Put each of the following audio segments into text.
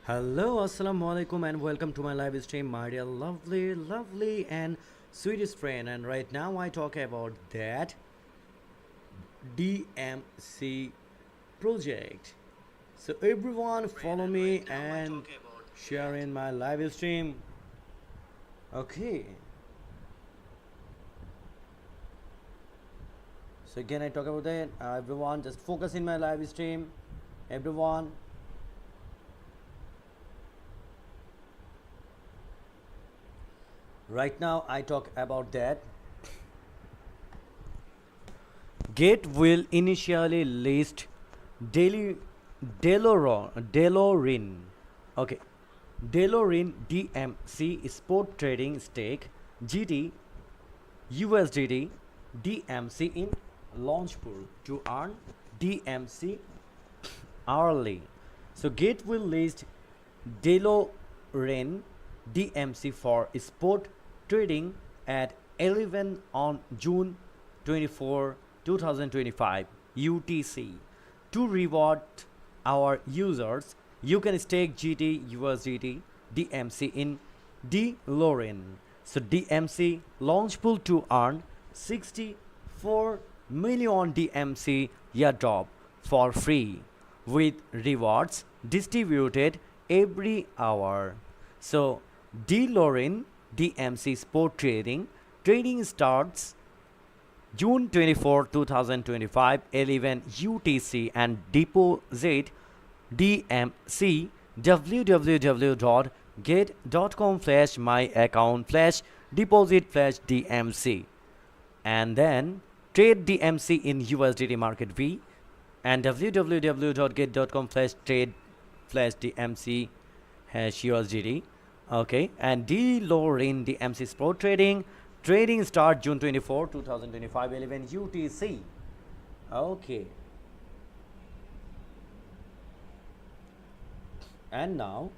Hello, assalamu alaikum, and welcome to my live stream, my dear lovely, and sweetest friend. And right now, I talk about that DMC project. So, everyone, follow me and share in my live stream. Okay. So, again, I talk about that. Everyone, just focus in my live stream. Everyone. Right now, I talk about that. Gate will initially list daily Delorin. Okay. Delorin DMC Sport Trading Stake GT USDT DMC in launch pool to earn DMC hourly. So Gate will list Delorin DMC for sport trading at 11 on June 24, 2025 UTC. To reward our users, you can stake GT USDT DMC in DLorin. So DMC launch pool to earn 64 million DMC AirDrop for free with rewards distributed every hour. So DLorin DMC Sport Trading starts June 24, 2025, 11 UTC and deposit DMC www.get.com/my account/deposit/DMC and then trade DMC in USDT market V and www.get.com/trade/DMC #USDT. Okay, and DLorin DMC Sport Trading start June 24, 2025, 11 UTC. Okay. And now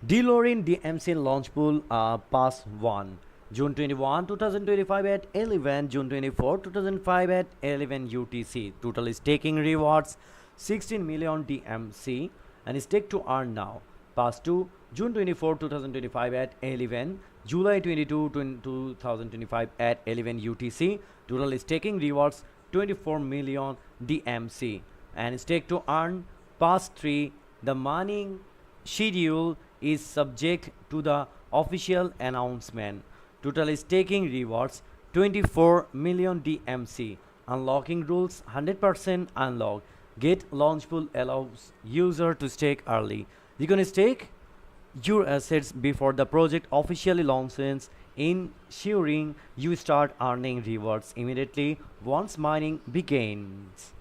DLorin DMC launch pool pass 1 June 21, 2025 at 11 June 24, 2005 at 11 UTC. Total staking rewards 16 million DMC and stake to earn now. Pass to June 24, 2025 at 11 July 22, 2025 at 11 UTC. Total staking rewards 24 million DMC and stake to earn. Pass 3. The mining schedule is subject to the official announcement. Total staking rewards 24 million DMC. Unlocking rules 100% unlock. Get launch pool allows user to stake early. You can stake your assets before the project officially launches, ensuring you start earning rewards immediately once mining begins.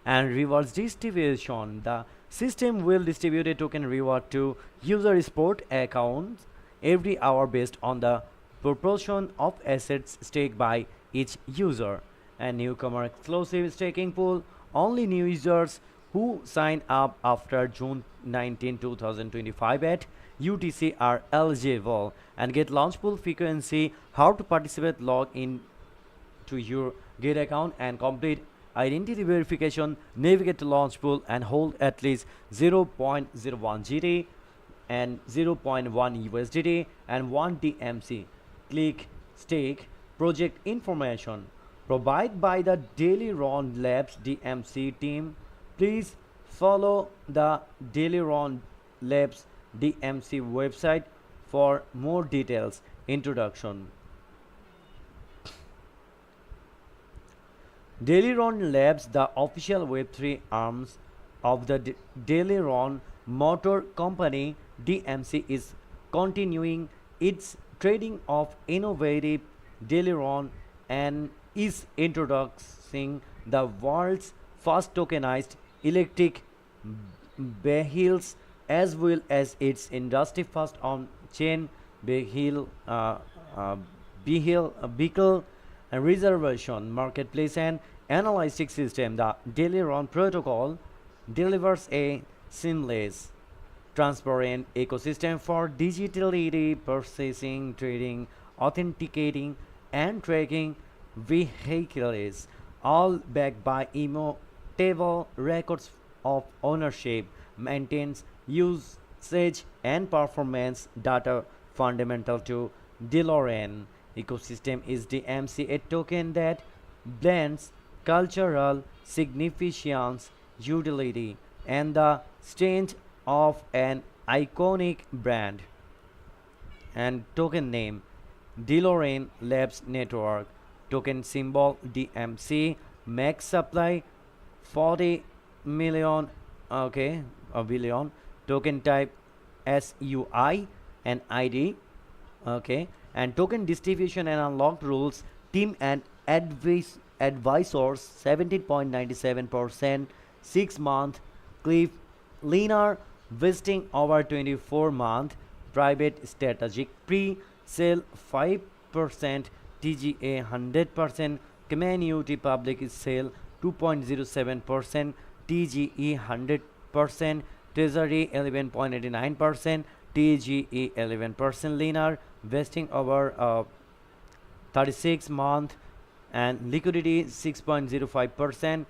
And rewards distribution. The system will distribute a token reward to user sport accounts every hour based on the proportion of assets staked by each user. A newcomer exclusive staking pool. Only new users who sign up after June 19, 2025 at UTC are eligible and get launch pool frequency. How to participate? Log in to your Gate account and complete identity verification. Navigate to launch pool and hold at least 0.01 GT and 0.1 USDT and 1 DMC. Click stake project information provided by the Dailyron Labs DMC team. Please follow the Dailyron Labs DMC website for more details. Introduction. Dailyron Labs, the official Web3 arms of the Dailyron Motor Company DMC, is continuing its trading of innovative Dailyron and is introducing the world's first tokenized electric vehicles as well as its industry first on-chain vehicle reservation marketplace and analytics system. The Dailyron protocol delivers a seamless, transparent ecosystem for digitally purchasing, trading, authenticating, and tracking vehicles, all backed by immutable records of ownership, maintains usage and performance data fundamental to DeLorean ecosystem is DMC, a token that blends cultural significance, utility, and the strength of an iconic brand. And token name DeLorean Labs Network, token symbol DMC, max supply 40 million, okay, a billion, token type SUI and ID, okay, and token distribution and unlocked rules, team and advisors 17.97%, 6 month cliff linear vesting over 24 month, private strategic pre sale 5%, TGA 100%, community public sale 2.07%, TGE 100%, treasury 11.89%, TGE 11%, linear vesting over 36 month, and liquidity 6.05%,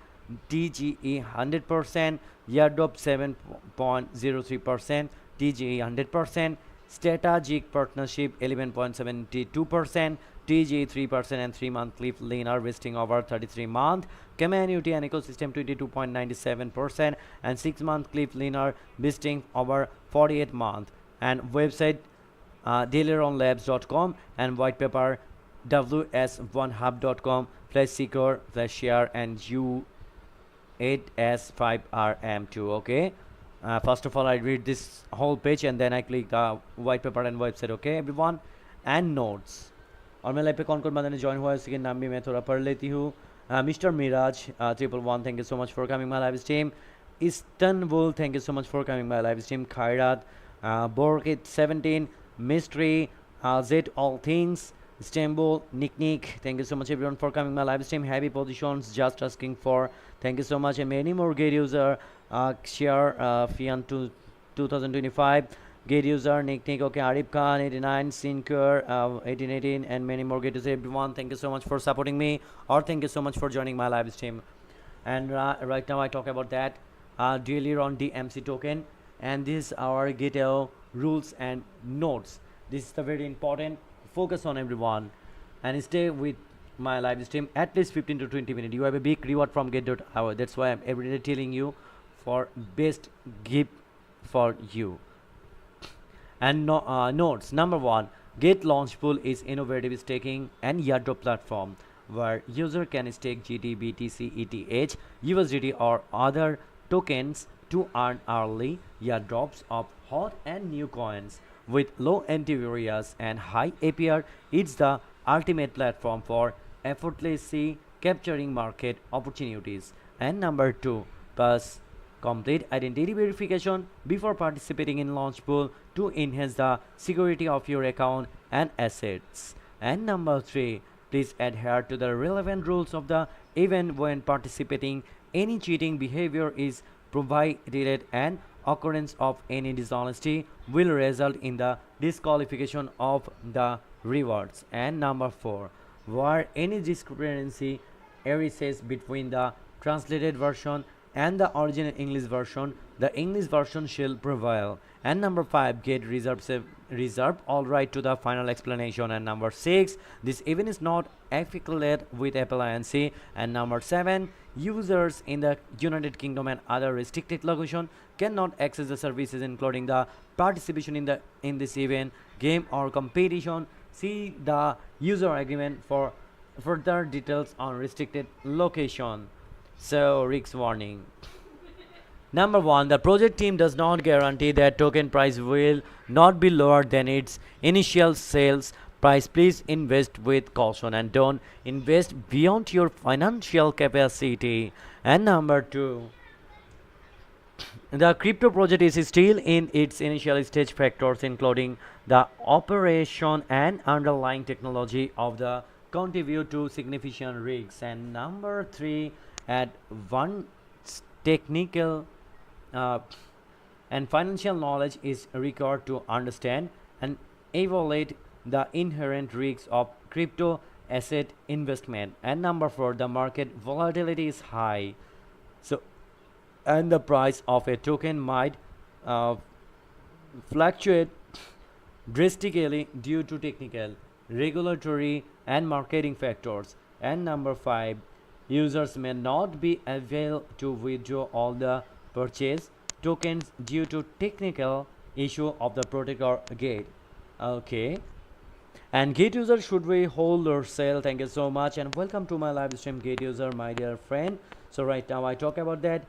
TGE 100%, AirDrop 7.03%, TGE 100%, strategic partnership 11.72%, TGE 3%, and 3 month cliff linear vesting over 33 month, community and ecosystem 22.97%, and 6 month cliff linear vesting over 48 month, and website dailyronlabs.com, and white paper ws1hub.com/secure/share and u8s5rm2. Okay, first of all I read this whole page and then I click the white paper and website. Okay everyone, and notes। और मैं life पे कौन कौन बंदे ने join हुआ है उसके नाम भी मैं थोड़ा पढ़ लेती हूँ। Mister Miraj 111, thank you so much for coming my live stream. Istanbul, thank you so much for coming my live stream. Khairat बोरकित 17, mystery Z all things, Istanbul, Nick, thank you so much everyone for coming my live stream. Heavy positions, just asking for, thank you so much, and many more gate user, share Fian to 2025, gate user Nick, okay, Arif Khan 89, Sinker 1818, and many more gate users everyone. Thank you so much for supporting me, or thank you so much for joining my live stream. And right now I talk about that daily on DMC token, and this our GitHub rules and notes. This is the very important focus on everyone, and stay with my live stream at least 15 to 20 minutes. You have a big reward from get.io. That's why I'm every day telling you for best gift for you. And notes number 1, Get Launchpool is innovative staking and airdrop platform where user can stake GT, BTC, ETH, USDT or other tokens to earn early airdrops of hot and new coins. With low entry barriers and high APR, it's the ultimate platform for effortlessly capturing market opportunities. And number 2, pass complete identity verification before participating in Launchpool to enhance the security of your account and assets. And number 3, please adhere to the relevant rules of the event when participating. Any cheating behavior is prohibited, and occurrence of any dishonesty will result in the disqualification of the rewards. And number 4, where any discrepancy arises between the translated version and the original English version, the English version shall prevail. And number 5, get reserve all right to the final explanation. And number 6, this event is not affiliated with Apple Inc. And number 7, users in the United Kingdom and other restricted location cannot access the services including the participation in this event, game or competition. See the user agreement for further details on restricted location. So risk warning. Number 1, the project team does not guarantee that token price will not be lower than its initial sales price. Please invest with caution and don't invest beyond your financial capacity. And number 2, the crypto project is still in its initial stage. Factors including the operation and underlying technology of the contribute to significant risks. And number 3, advanced technical and financial knowledge is required to understand and evaluate the inherent risks of crypto asset investment. And number 4, the market volatility is high. So, and the price of a token might uh, fluctuate drastically due to technical, regulatory, and marketing factors. And number 5, users may not be able to withdraw all the purchase tokens due to technical issue of the protocol gate. Okay. And gate user, should we hold or sell? Thank you so much and welcome to my live stream, gate user, my dear friend. So right now I talk about that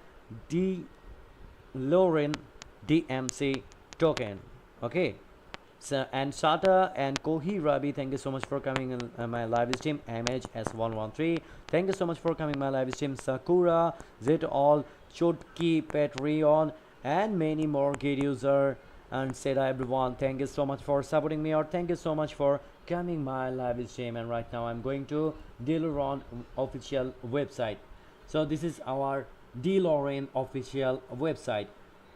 DeLorean DMC token. Okay. So, and Sata and Kohi Rabi, thank you so much for coming in my live stream. MHS113, thank you so much for coming my live stream. Sakura, Zet All, Chotki, Patreon, and many more gate user. And Seda everyone, thank you so much for supporting me, or thank you so much for coming my live stream. And right now I'm going to DeLorean official website. So this is our DeLorean official website.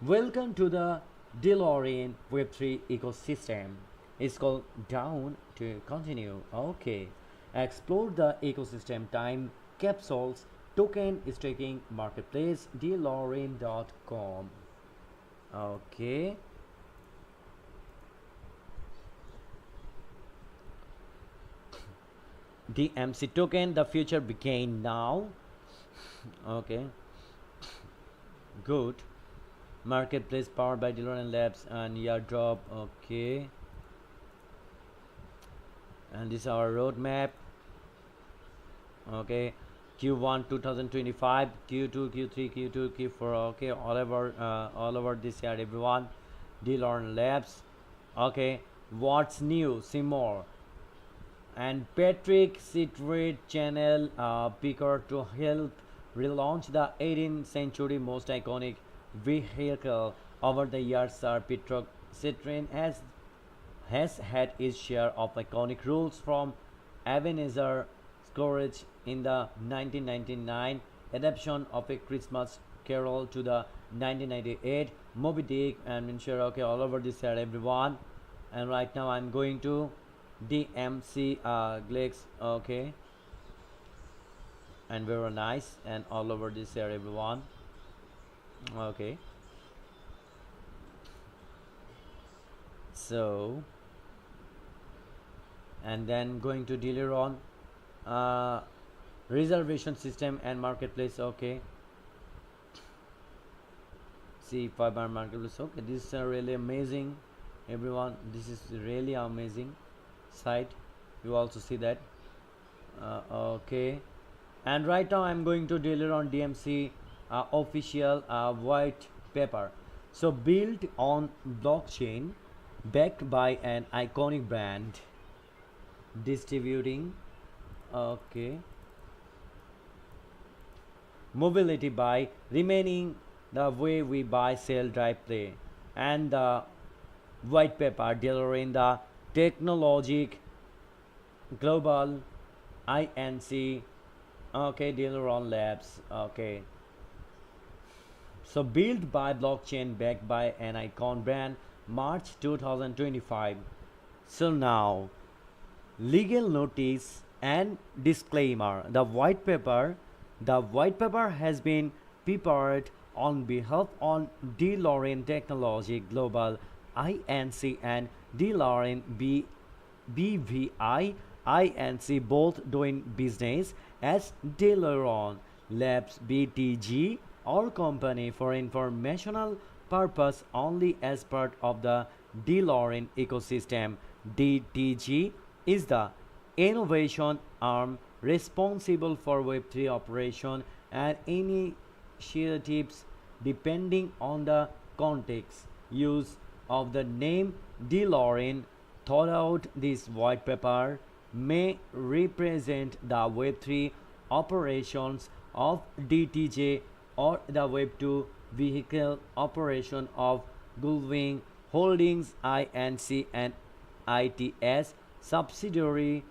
Welcome to the DeLorean Web3 ecosystem. It's called Down to Continue. Okay. Explore the ecosystem time capsules token staking marketplace DeLorean.com. Okay. DMC token, the future began now. Okay. Good. Marketplace powered by DeLorean Labs and AirDrop. Okay. And this is our roadmap. Okay. Q1 2025, Q2, Q3, Q2, Q4. Okay. All over this year, everyone. DeLorean Labs. Okay. What's new? See more. And Patrick Citritt channel picker to help relaunch the 18th century most iconic vehicle. Over the years, Sir Patrick Citritt has had his share of iconic roles, from Ebenezer Scrooge in the 1999 adaptation of A Christmas Carol to the 1998 Moby Dick and Minshare. Okay, all over this year, everyone. And right now I'm going to DMC Glex. Okay, and very nice, and all over this here, everyone. Okay, so and then going to DeLorean reservation system and marketplace. Okay, see fiber marketplace. Okay, this is really amazing, everyone. This is really amazing site. You also see that. Okay, and right now I'm going to DeLorean DMC official white paper. So built on blockchain, backed by an iconic brand, distributing okay mobility by remaining the way we buy, sell, drive, play. And the white paper DeLorean the technologic global INC. Okay, DeLorean Labs. Okay, so built by blockchain, backed by an icon brand, March 2025. So now, legal notice and disclaimer. The white paper has been prepared on behalf of DeLorean Technology Global INC and DeLorean BVI INC, both doing business as DeLorean Labs BTG or company for informational purpose only as part of the DeLorean ecosystem. DTG is the innovation arm responsible for Web3 operation and initiatives depending on the context. Use of the name DeLorean throughout this white paper may represent the Web3 operations of DTJ or the Web2 vehicle operation of Gullwing Holdings INC and ITS subsidiary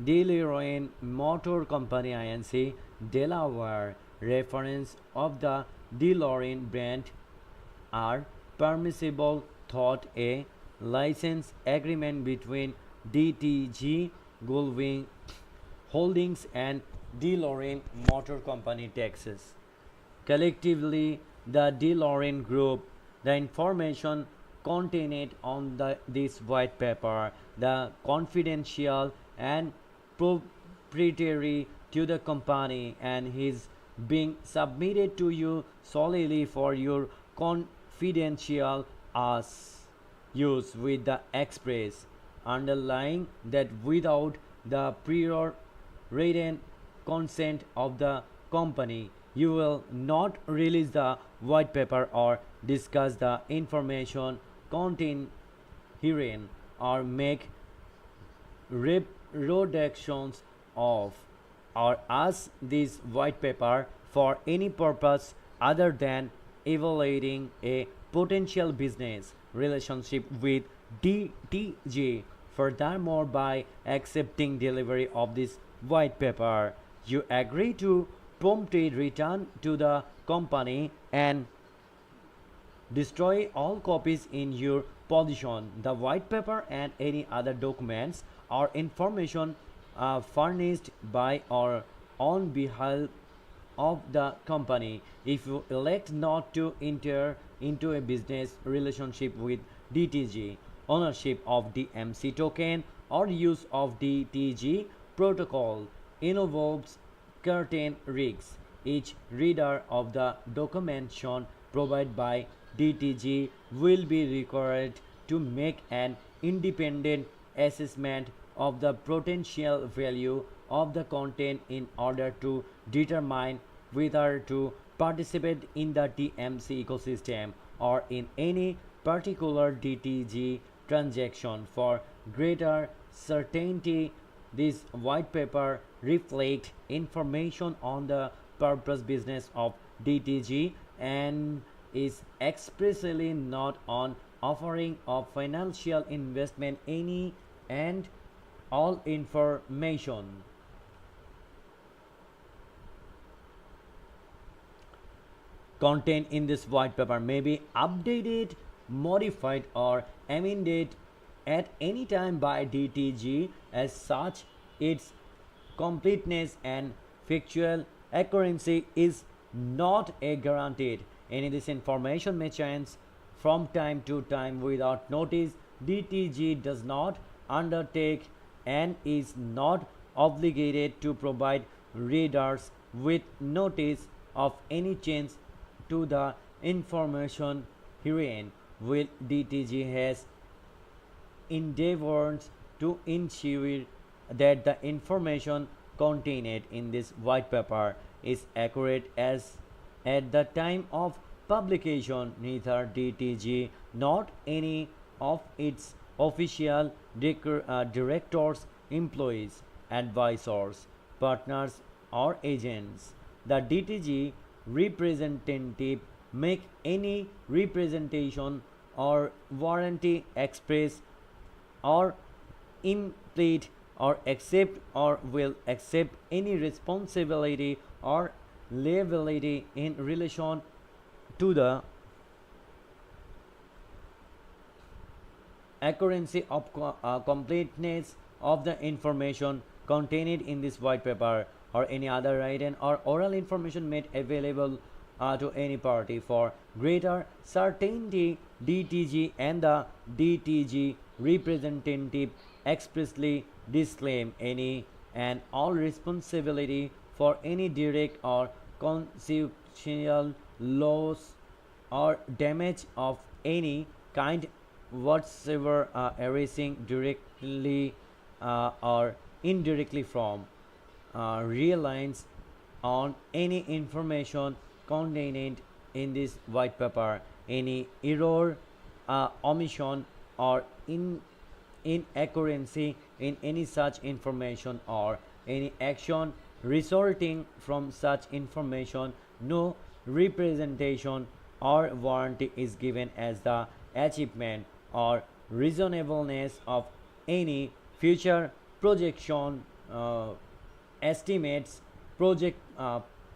DeLorean Motor Company INC Delaware. Reference of the DeLorean brand are permissible thought a license agreement between DTG Gullwing Holdings and DeLorean Motor Company, Texas. Collectively, the DeLorean Group, the information contained on this white paper, the confidential and proprietary to the company and is being submitted to you solely for your confidential as use with the express underlying that without the prior written consent of the company you will not release the white paper or discuss the information contained herein or make reproductions of or as this white paper for any purpose other than evaluating a potential business relationship with DTG. Furthermore, by accepting delivery of this white paper, you agree to promptly return to the company and destroy all copies in your possession. The white paper and any other documents or information furnished by or on behalf of the company. If you elect not to enter into a business relationship with DTG, ownership of DMC token or use of DTG protocol involves certain risks. Each reader of the documentation provided by DTG will be required to make an independent assessment of the potential value of the content in order to determine whether to participate in the DMC ecosystem or in any particular DTG transaction. For greater certainty, this white paper reflects information on the purpose business of DTG and is expressly not on offering of financial investment any and all information contained in this white paper may be updated, modified, or amended at any time by DTG. As such, its completeness and factual accuracy is not a guaranteed. Any of this information may change from time to time without notice. DTG does not undertake and is not obligated to provide readers with notice of any change to the information herein. Will DTG has endeavored to ensure that the information contained in this white paper is accurate as at the time of publication. Neither DTG nor any of its official directors, employees, advisors, partners, or agents, the DTG representative make any representation or warranty express or implicit or accept or will accept any responsibility or liability in relation to the accuracy of completeness of the information contained in this white paper or any other written or oral information made available to any party. For greater certainty, DTG and the DTG representative expressly disclaim any and all responsibility for any direct or consequential loss or damage of any kind whatsoever arising directly or indirectly from reliance on any information contained in this white paper. Any error, omission, or inaccuracy in any such information or any action resulting from such information, no representation or warranty is given as the achievement or reasonableness of any future projection, estimates, project,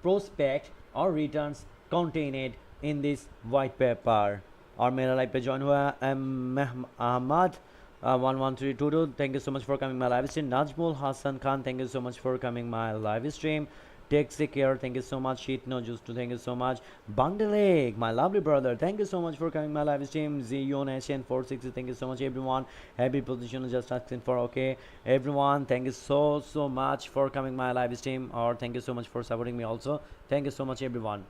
prospect और returns contained in this white paper. और मेरा live पे join हुआ है Ahmad 11322, thank you so much for coming my live stream. Najmul Hassan Khan, thank you so much for coming my live stream. Take care, thank you so much. Sheet no juice to, thank you so much. Bandeleg, my lovely brother, thank you so much for coming my live stream. Zion SN460, thank you so much everyone. Happy position, just asking for okay. Everyone, thank you so much for coming my live stream, or thank you so much for supporting me also. Thank you so much everyone.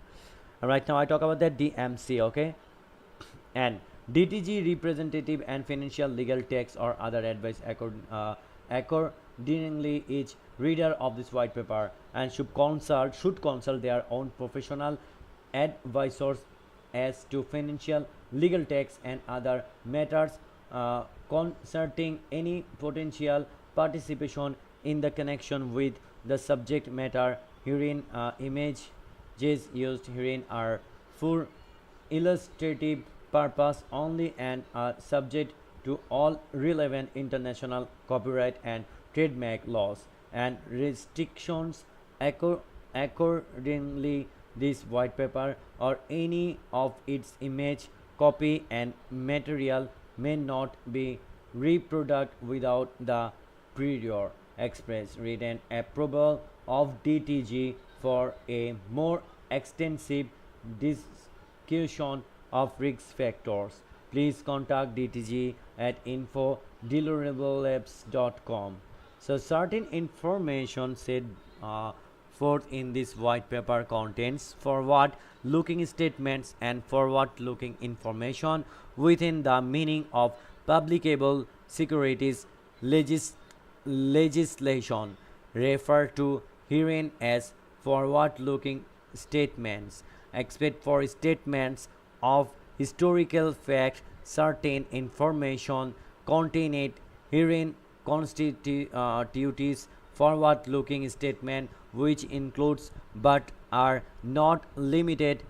Right now I talk about the DMC, okay? And DTG representative and financial legal text or other advice accordingly each reader of this white paper and should consult their own professional advisors as to financial legal text and other matters concerning any potential participation in the connection with the subject matter herein. Images used herein are for illustrative purpose only and are subject to all relevant international copyright and trademark laws and restrictions. Accordingly, this white paper or any of its image, copy, and material may not be reproduced without the prior express written approval of DTG. For a more extensive discussion of risk factors, please contact DTG at info@deliverablelabs.com. So certain information said forth in this white paper contains forward-looking statements and forward-looking information within the meaning of applicable securities legislation referred to herein as forward-looking statements, except for statements of historical fact. Certain information contained herein constitutes forward-looking statement, which includes but are not limited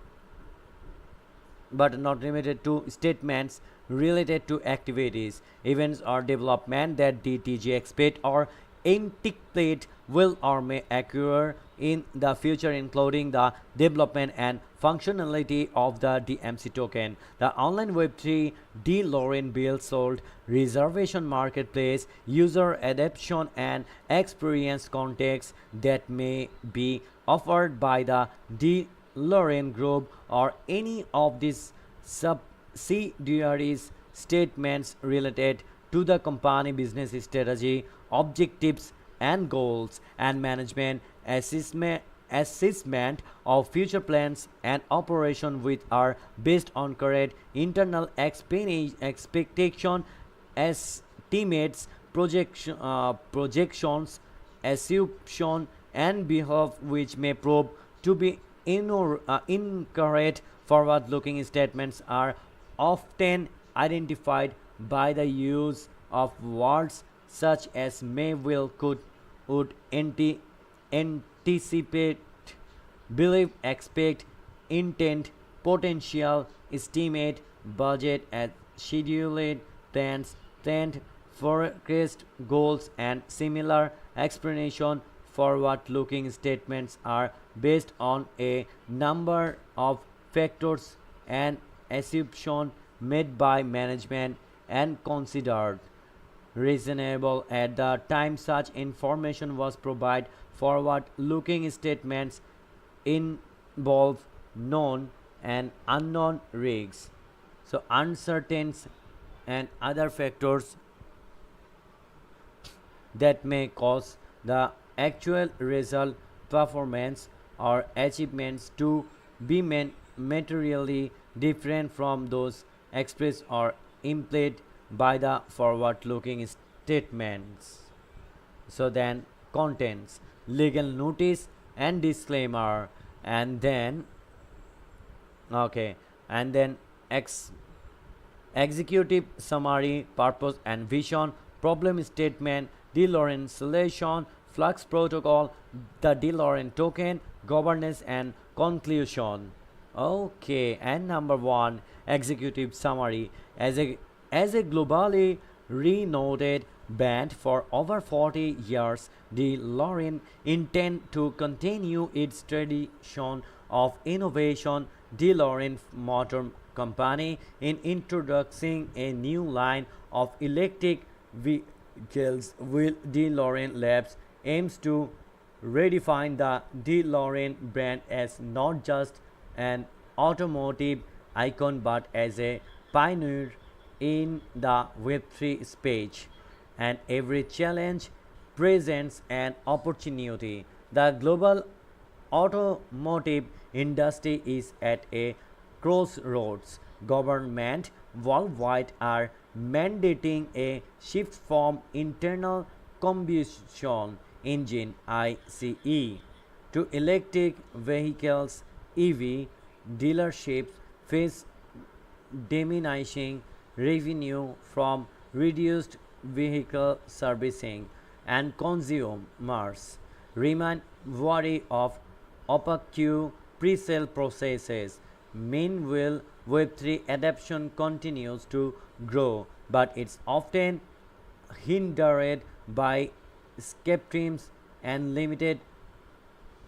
to statements related to activities, events, or development that DTG expect or anticipate will or may occur in the future, including the development and functionality of the DMC token, the online Web3 DeLorean bill sold, reservation marketplace, user adoption and experience context that may be offered by the DeLorean group or any of these subsidiaries, statements related to the company business strategy, objectives and goals, and management assessment of future plans and operation which are based on current internal expectation, estimates, projections, assumption, and behavior which may prove to be incorrect. Forward-looking statements are often identified by the use of words such as may, will, could, would, anticipate, believe, expect, intent, potential, estimate, budget, and scheduled, plans, trend, forecast, goals, and similar explanation. Forward-looking statements are based on a number of factors and assumptions made by management and considered reasonable at the time such information was provided. Forward-looking statements involve known and unknown risks, so uncertainties and other factors that may cause the actual result, performance, or achievements to be materially different from those expressed or implied by the forward-looking statements. So then contents, legal notice and disclaimer, and then executive summary, purpose and vision, problem statement, DeLorean solution, flux protocol, the DeLorean token, governance and conclusion. Okay, and number one, executive summary. As a globally renowned band for over 40 years, DeLorean intend to continue its tradition of innovation. DeLorean Motor Company in introducing a new line of electric vehicles. Will DeLorean Labs aims to redefine the DeLorean brand as not just an automotive icon but as a pioneer in the Web3 space. And every challenge presents an opportunity. The global automotive industry is at a crossroads. Government worldwide are mandating a shift from internal combustion engine ICE to electric vehicles EV. Dealerships face diminishing revenue from reduced vehicle servicing, and consumers remain wary of opaque pre-sale processes. Meanwhile, Web3 adoption continues to grow, but it's often hindered by skepticism and limited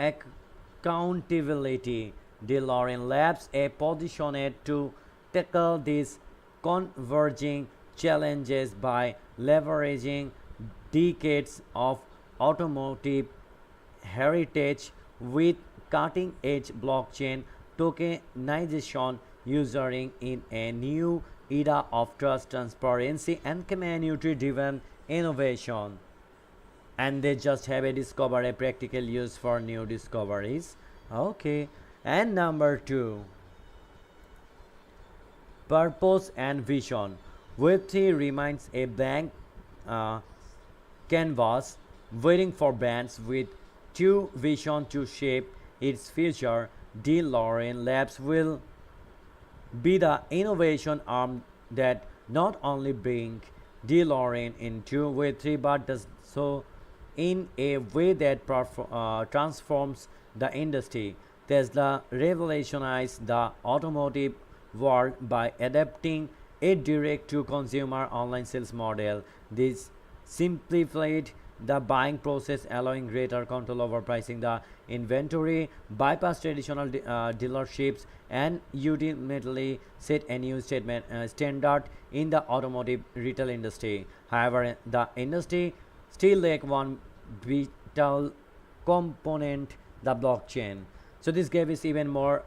accountability. DeLorean Labs is positioned to tackle these converging challenges by leveraging decades of automotive heritage with cutting edge blockchain tokenization, ushering in a new era of trust, transparency, and community driven innovation. And they just have a discover a practical use for new discoveries. Okay, and number two, purpose and vision. Web3 remains a blank uh, canvas waiting for brands with true vision to shape its future. DeLorean Labs will be the innovation arm that not only bring DeLorean into Web3 but does so in a way that transforms the industry. Tesla revolutionized the automotive world by adapting a direct to consumer online sales model. This simplified the buying process, allowing greater control over pricing the inventory, bypass traditional dealerships, and ultimately set a new standard in the automotive retail industry. However, the industry still lack one vital component, the blockchain. So this gap is even more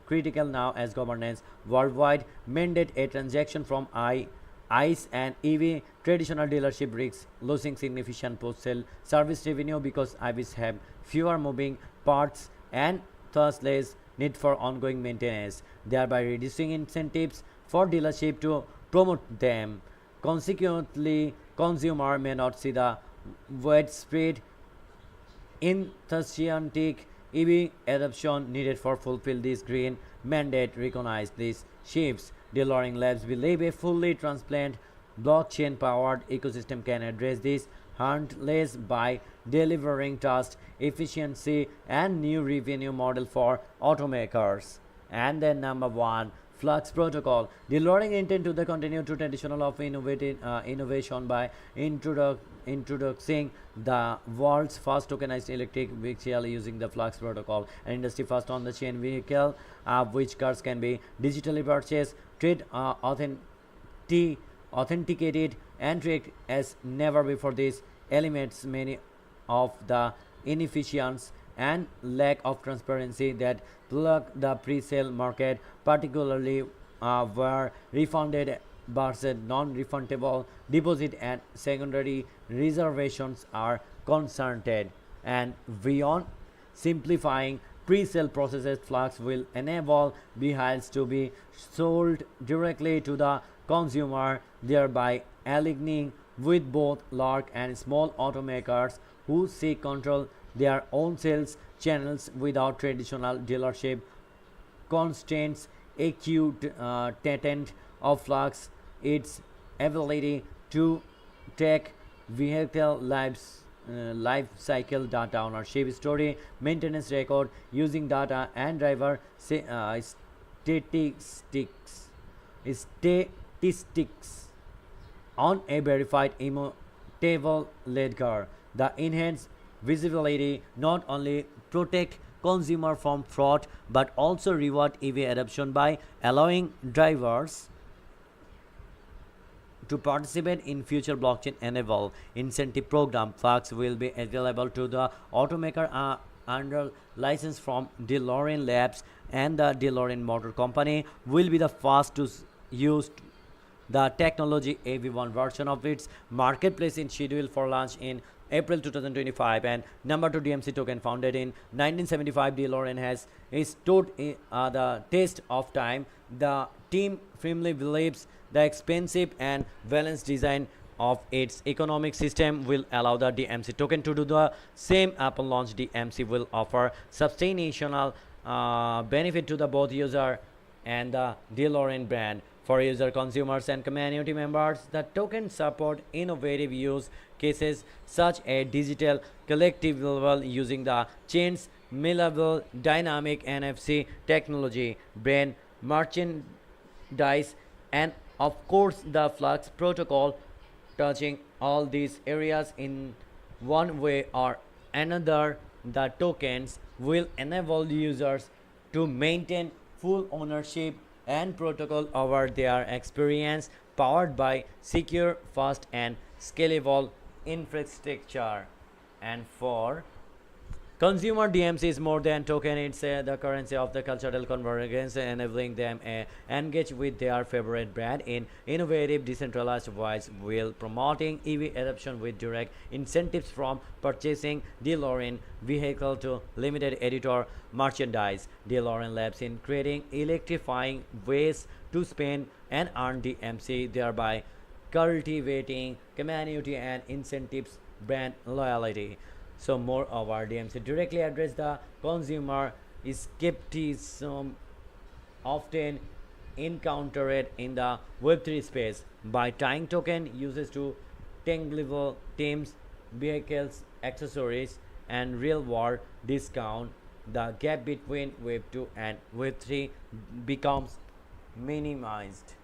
critical now as governance worldwide mandate a transaction from ICE and EV. Traditional dealership risks losing significant post-sale service revenue because IVs have fewer moving parts and thus less need for ongoing maintenance, thereby reducing incentives for dealership to promote them. Consequently, consumer may not see the widespread enthusiastic EV adoption needed for fulfill this green mandate. Recognize these shifts. DeLorean Labs believe a fully transparent blockchain-powered ecosystem can address this hurdles by delivering trust, efficiency, and new revenue model for automakers. And then number one, Flux Protocol. DeLorean intend to the continue to traditional of innovation by introducing the world's first tokenized electric vehicle using the Flux Protocol, an industry first on the chain vehicle, which cars can be digitally purchased, trade authenticated, and tracked as never before. This eliminates many of the inefficiencies and lack of transparency that plague the pre-sale market, particularly where refunded versus non-refundable deposit and secondary reservations are concerned. And beyond simplifying pre-sale processes, Flux will enable vehicles to be sold directly to the consumer, thereby aligning with both large and small automakers who seek control their own sales channels without traditional dealership constraints. Acute patent of Flux its ability to track vehicle life cycle data, ownership story, maintenance record using data, and driver statistics on a verified immutable ledger. The enhanced visibility not only protect consumer from fraud but also reward EV adoption by allowing drivers To participate in future blockchain enable incentive program, Flux will be available to the automaker under license from DeLorean Labs, and the DeLorean Motor Company will be the first to use the technology. AV1 version of its marketplace is scheduled for launch in April 2025. And number 2, DMC token founded in 1975. DeLorean has stood the test of time. The team firmly believes the expensive and balanced design of its economic system will allow the DMC token to do the same. Apple launch DMC will offer substantial benefit to the both user and the DeLorean brand. For user, consumers, and community members, the token support innovative use cases such as digital collectible using the chain's malleable dynamic NFC technology, brand merchandise, and of course the Flux protocol, touching all these areas in one way or another. The tokens will enable users to maintain full ownership and protocol over their experience, powered by secure, fast, and scalable infrastructure. And for consumer, DMC is more than token. It's the currency of the cultural convergence, enabling them engage with their favorite brand in innovative, decentralized ways, while promoting EV adoption with direct incentives from purchasing DeLorean vehicle to limited editor merchandise. DeLorean Labs in creating electrifying ways to spend and earn DMC, thereby cultivating community and incentives brand loyalty. So moreover, DMC directly address the consumer skepticism often encountered in the Web3 space by tying token uses to tangible themes, vehicles, accessories, and real-world discount. The gap between Web2 and Web3 becomes minimized.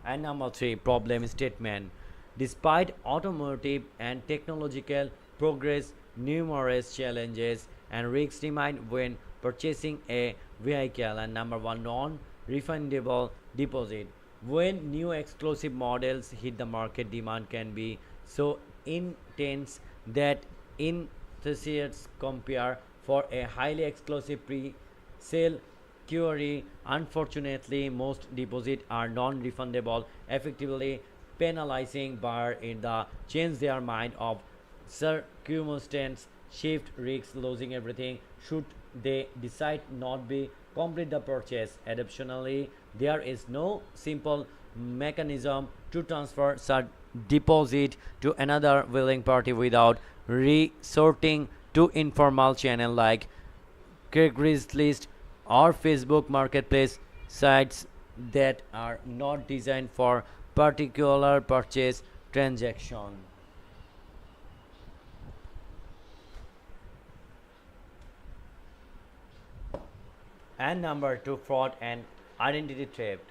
And number 3, problem statement. Despite automotive and technological progress, numerous challenges and risks remain when purchasing a vehicle. And number 1, non-refundable deposit. When new exclusive models hit the market, demand can be so intense that enthusiasts compare for a highly exclusive pre-sale query. Unfortunately, most deposits are non-refundable, effectively penalizing buyers in the change their mind of circumstance shift, risks losing everything should they decide not be complete the purchase. Additionally, there is no simple mechanism to transfer such deposit to another willing party without resorting to informal channel like Craigslist or Facebook marketplace sites that are not designed for particular purchase transaction. And number 2, fraud and identity theft.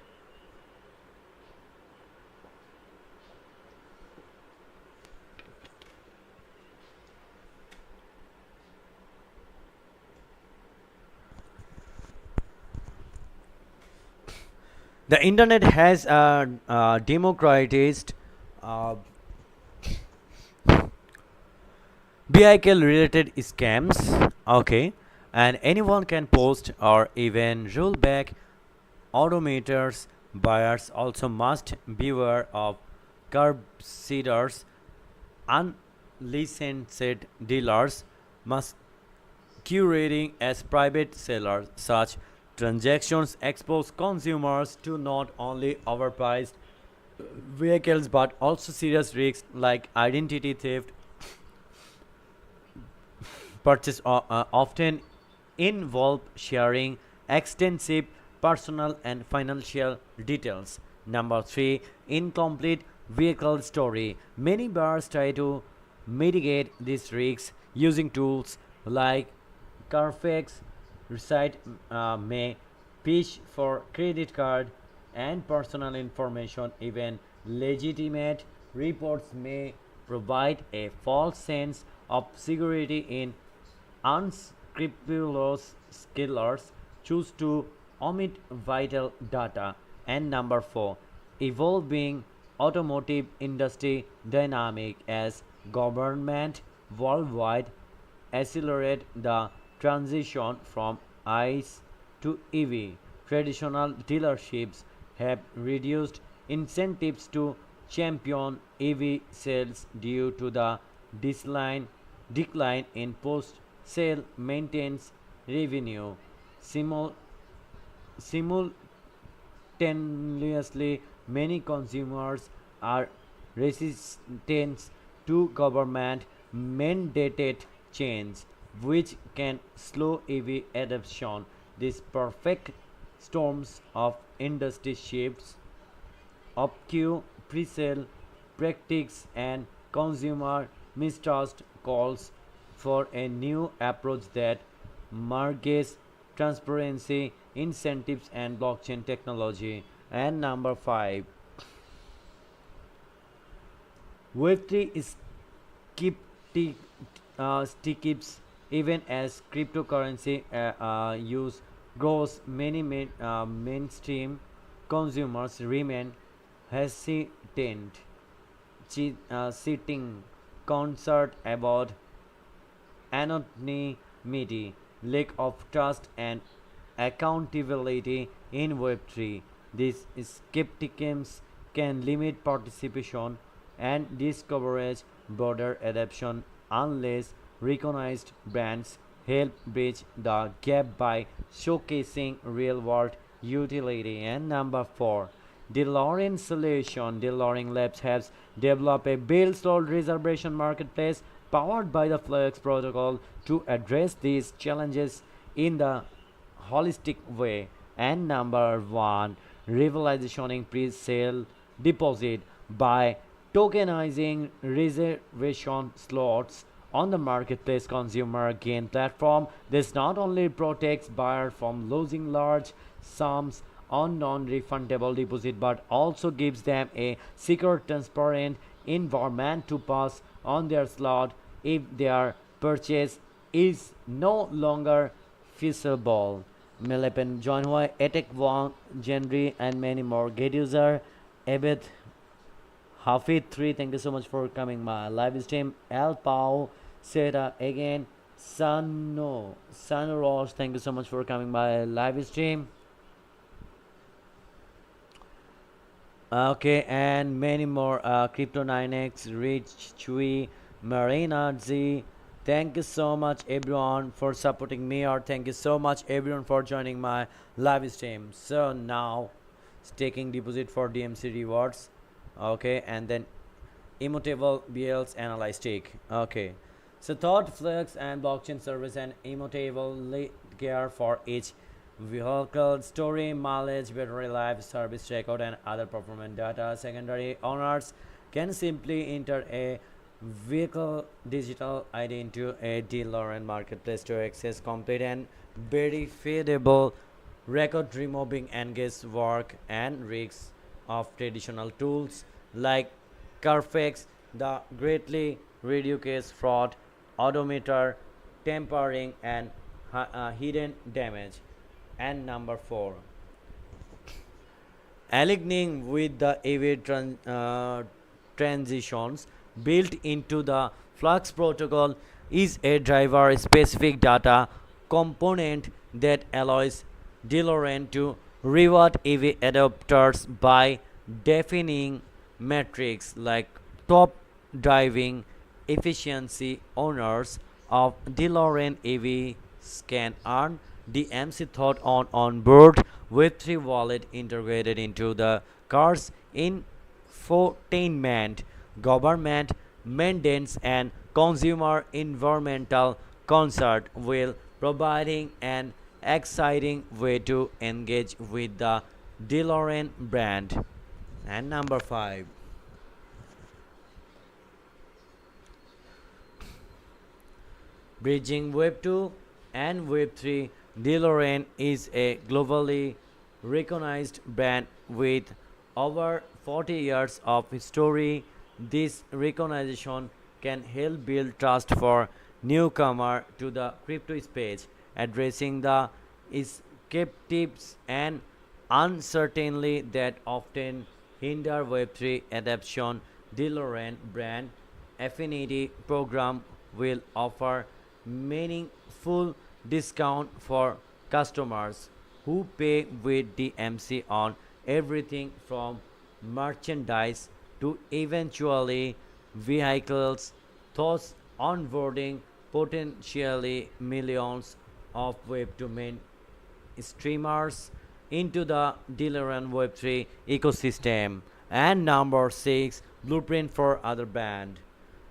The internet has democratized uh, vehicle related scams. Okay, and anyone can post or even roll back odometers. Buyers also must beware of curbsiders, unlicensed dealers masquerading as private sellers. Such transactions expose consumers to not only overpriced vehicles but also serious risks like identity theft. Purchase often involve sharing extensive personal and financial details. Number 3, incomplete vehicle story. Many buyers try to mitigate these risks using tools like Carfax receipt, may pitch for credit card and personal information. Even legitimate reports may provide a false sense of security. In unscrupulous killers choose to omit vital data. And number 4, evolving automotive industry dynamic as government worldwide accelerate the transition from ICE to EV. Traditional dealerships have reduced incentives to champion EV sales due to the decline in post-sale maintenance revenue. Simul- Simultaneously, many consumers are resistant to government mandated change, which can slow EV adoption. This perfect storms of industry shifts, obscure pre-sale practices, and consumer mistrust calls for a new approach that merges transparency, incentives, and blockchain technology. And number five, Web3 is keep keeps even as cryptocurrency use grows. Many mainstream consumers remain hesitant, sitting concerned about anonymity, lack of trust, and accountability in Web3. This skepticism can limit participation and discourage broader adoption unless recognized brands help bridge the gap by showcasing real world utility. And number four, DeLorean Solution. DeLorean Labs has developed a build sold reservation marketplace powered by the Flux protocol to address these challenges in the holistic way. And number one, revolutionizing pre-sale deposit by tokenizing reservation slots on the marketplace consumer gain platform. This not only protects buyer from losing large sums on non-refundable deposit but also gives them a secure transparent environment to pass on their slot if their purchase is no longer feasible. Melepen Joinhoi, Etek Wang, Genry, and many more. Get user, Ebed Hafid 3, thank you so much for coming. My live stream, Al Pao, Seda again, Sano Ross, thank you so much for coming. My live stream. Okay, and many more. Crypto 9x, Rich Chui, Marina Z. Thank you so much, everyone, for supporting me, or thank you so much, everyone, for joining my live stream. So now, staking deposit for DMC rewards. Okay, and then immutable BLs analyze stake. Okay, so thought flux and blockchain service and immutable care for each vehicle story, mileage, battery life, service record, and other performance data. Secondary owners can simply enter a vehicle digital ID into a dealer and marketplace to access complete and verifiable record, removing engaged work and risks of traditional tools like Carfax, the greatly reduces fraud, odometer, tampering, and hidden damage. And number four, aligning with the AV transitions built into the Flux protocol is a driver specific data component that allows DeLorean to reward EV adopters by defining metrics like top driving efficiency. Owners of DeLorean EVs can earn DMC thought on board with 3 wallet integrated into the car's infotainment, government mandates, and consumer environmental concert, will providing an exciting way to engage with the DeLorean brand. And number five, bridging Web 2 and Web 3. DeLorean is a globally recognized brand with over 40 years of history. This recognition can help build trust for newcomer to the crypto space, addressing the skeptics and uncertainty that often hinder Web3 adoption. DeLorean brand affinity program will offer meaningful discount for customers who pay with DMC on everything from merchandise to eventually vehicles, thus onboarding potentially millions of web domain streamers into the DeLorean Web3 ecosystem. And number 6, blueprint for other brand.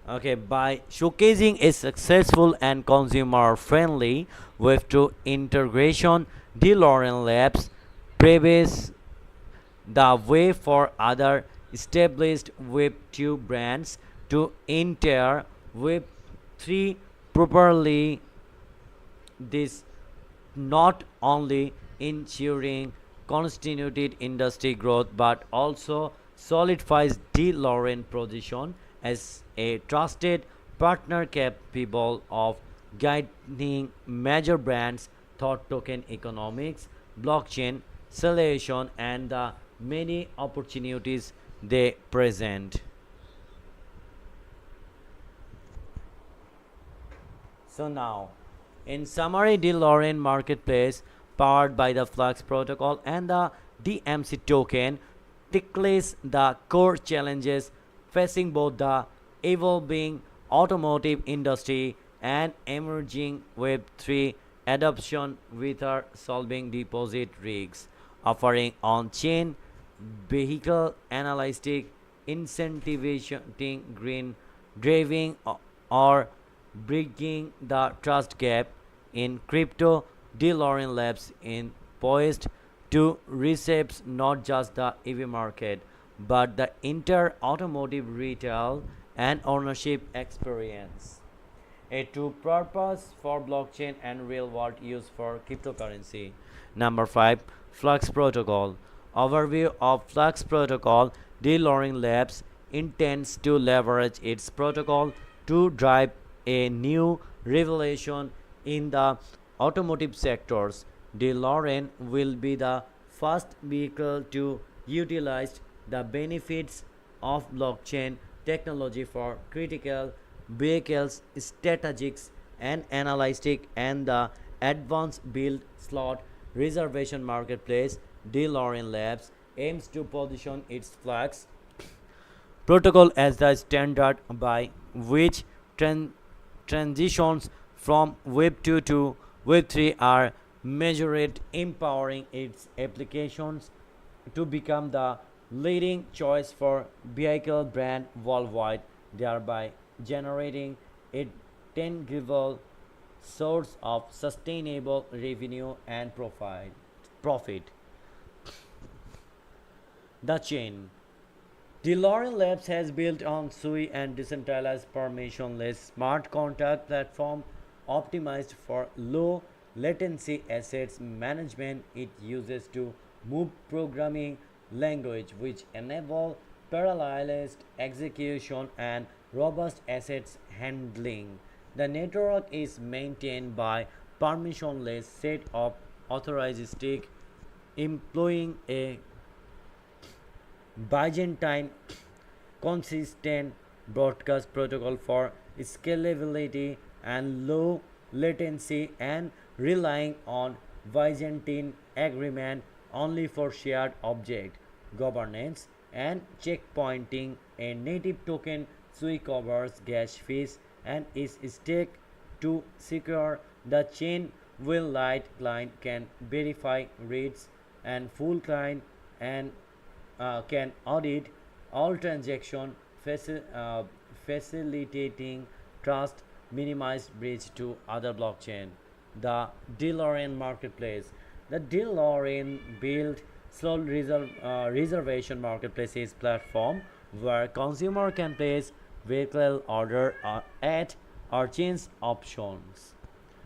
Okay, by showcasing a successful and consumer-friendly Web2 integration, DeLorean Labs paves the way for other established Web2 brands to enter Web3 properly. This not only ensuring continued industry growth but also solidifies DeLorean position as a trusted partner capable of guiding major brands thought token economics, blockchain, solution, and the many opportunities they present. So now, in summary, DeLorean Marketplace, powered by the Flux protocol and the DMC token, tackles the core challenges facing both the evolving automotive industry and emerging Web3 adoption without solving deposit risks, offering on-chain vehicle analytic incentivizing green driving or bridging the trust gap in crypto. DeLorean Labs in poised to reshape not just the EV market but the entire automotive retail and ownership experience. A true purpose for blockchain and real world use for cryptocurrency. Number 5, Flux Protocol. Overview of Flux Protocol. DeLorean Labs intends to leverage its protocol to drive a new revelation in the automotive sectors. DeLorean will be the first vehicle to utilize the benefits of blockchain technology for critical vehicles, statistics, and analytics, and the advanced build slot reservation marketplace. DeLorean Labs aims to position its Flux protocol as the standard by which transitions from Web 2 to Web 3 are measured, empowering its applications to become the leading choice for vehicle brand worldwide, thereby generating a tangible source of sustainable revenue and profit. The chain. DeLorean Labs has built on SUI and decentralized permissionless smart contract platform optimized for low latency assets management. It uses to move programming language which enable parallelized execution and robust assets handling. The network is maintained by permissionless set of authoristic employing a Byzantine consistent broadcast protocol for scalability and low latency and relying on Byzantine agreement only for shared object governance and checkpointing. A native token SUI covers gas fees and is staked to secure the chain will light client can verify reads and full client and can audit all transactions, facilitating trust, minimized bridge to other blockchain. The DeLorean Marketplace. The DeLorean built slow reservation marketplaces platform where consumer can place vehicle order at or change options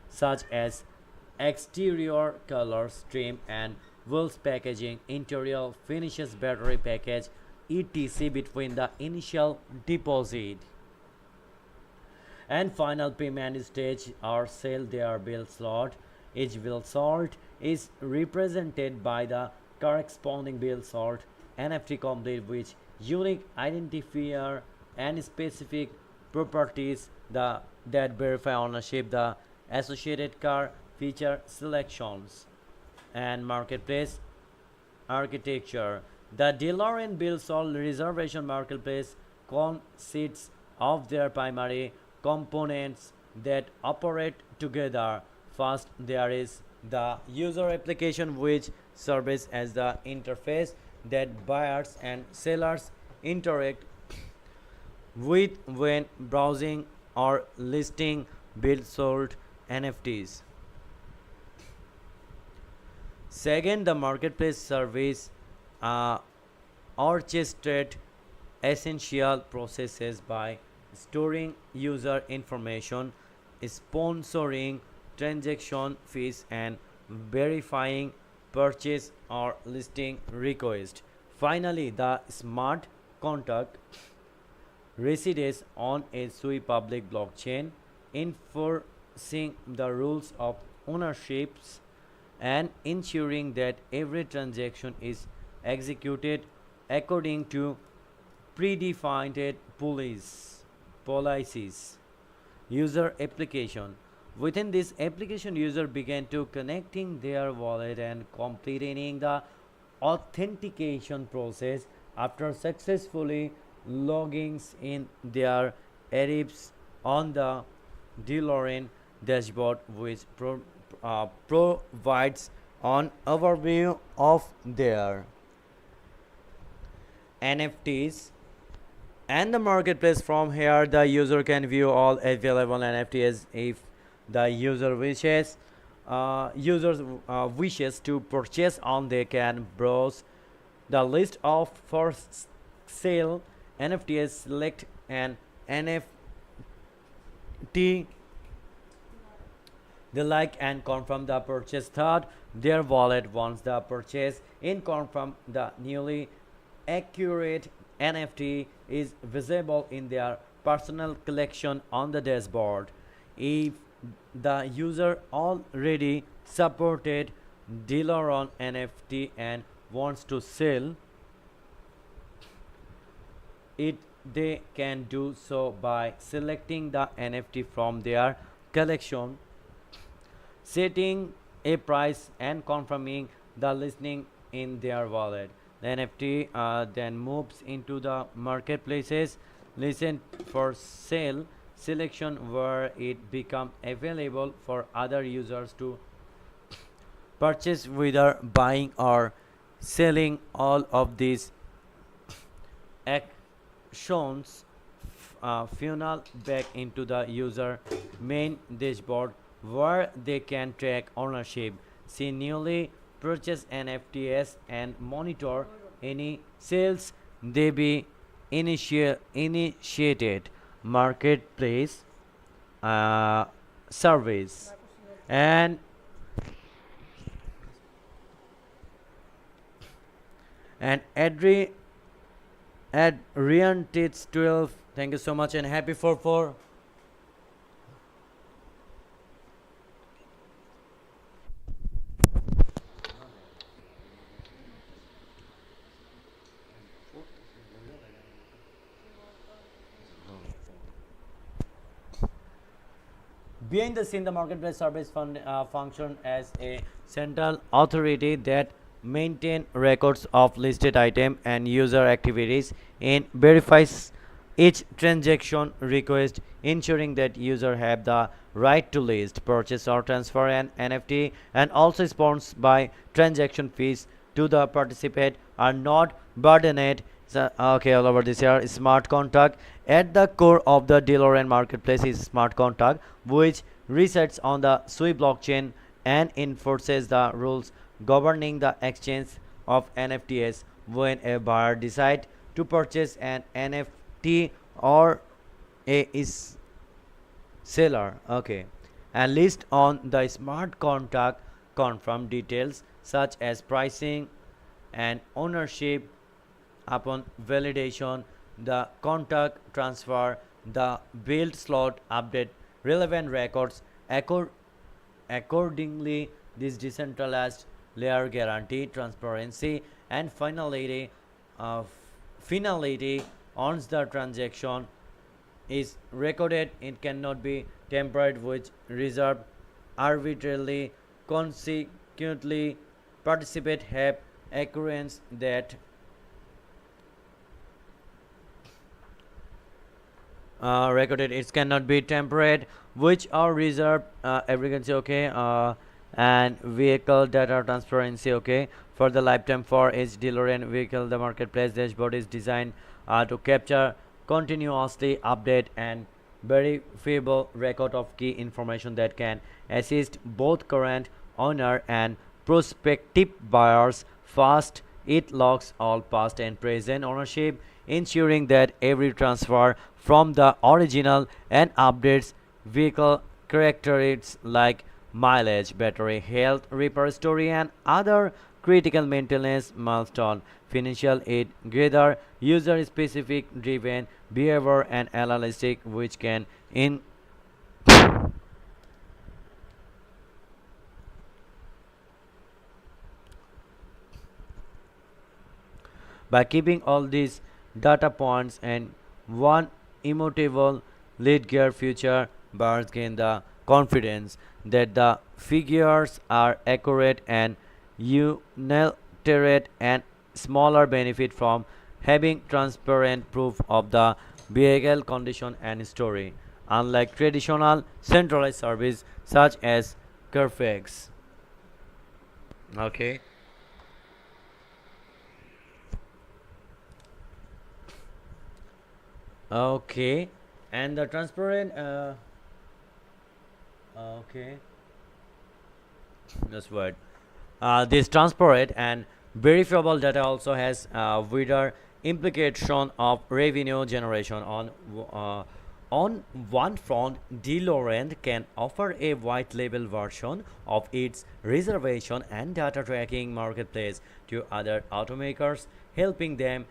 such as exterior color stream and wheels packaging, interior finishes, battery package, etc. between the initial deposit and final payment stage or sell their bill slot. Each bill slot is represented by the corresponding bill slot NFT complete with unique identifier and specific properties that verify ownership. The associated car feature selections and marketplace architecture. The DeLorean builds all reservation marketplace consists of their primary components that operate together. First, there is the user application, which serves as the interface that buyers and sellers interact with when browsing or listing build sold NFTs. Second, the marketplace service uh, orchestrate essential processes by storing user information, sponsoring transaction fees, and verifying purchase or listing request. Finally, the smart contract resides on a Sui public blockchain, enforcing the rules of ownerships and ensuring that every transaction is executed according to predefined policies. User application. Within this application, user began to connecting their wallet and completing the authentication process after successfully logging in their AirDrops on the DeLorean dashboard, which provides an overview of their NFTs and the marketplace. From here, the user can view all available NFTs. If the user wishes to purchase on, they can browse the list of for sale NFTs, select an NFT they like and confirm the purchase. Third, their wallet once the purchase in confirm the newly accurate NFT is visible in their personal collection on the dashboard. If the user already supported dealer on NFT and wants to sell it, they can do so by selecting the NFT from their collection, setting a price, and confirming the listing in their wallet. The NFT then moves into the marketplaces listen for sale selection, where it becomes available for other users to purchase whether buying or selling. All of these actions funnel back into the user main dashboard, where they can track ownership, see newly purchased NFTs, and monitor any sales they be initiated. Marketplace surveys and Adri Adrian Tits 12. Thank you so much and happy 4-4. Behind the scene, the marketplace service function as a central authority that maintain records of listed item and user activities and verifies each transaction request, ensuring that user have the right to list, purchase, or transfer an NFT, and also sponsored by transaction fees to the participant are not burdened. So, okay, all over this here. Smart contract at the core of the DeLorean marketplace is smart contract, which resides on the Sui blockchain and enforces the rules governing the exchange of NFTs. When a buyer decides to purchase an NFT or a is seller, okay, and list on the smart contract, confirm details such as pricing and ownership. Upon validation, the contract transfer the build slot update relevant records accordingly. This decentralized layer guarantee transparency and finality uh, finality once the transaction is recorded. It cannot be tempered with reserve arbitrarily. Consequently, participate have occurrence that recorded it cannot be tempered which are reserved emergency, okay, and vehicle data transparency, okay, for the lifetime for each dealer and vehicle. The marketplace dashboard is designed to capture continuously update and verifiable record of key information that can assist both current owner and prospective buyers. First, it logs all past and present ownership, ensuring that every transfer from the original and updates vehicle characteristics like mileage, battery health, repair history, and other critical maintenance milestone. Financial aid gather user specific driven behavior and analytic which can in by keeping all these data points and one immutable lead gear future buyers gain the confidence that the figures are accurate and unaltered, and smaller benefit from having transparent proof of the vehicle condition and story, unlike traditional centralized service such as Carfax. Okay. Okay. And the transparent okay, that's right. This transparent and verifiable data also has wider implication of revenue generation. On one front, DeLorean can offer a white label version of its reservation and data tracking marketplace to other automakers, helping them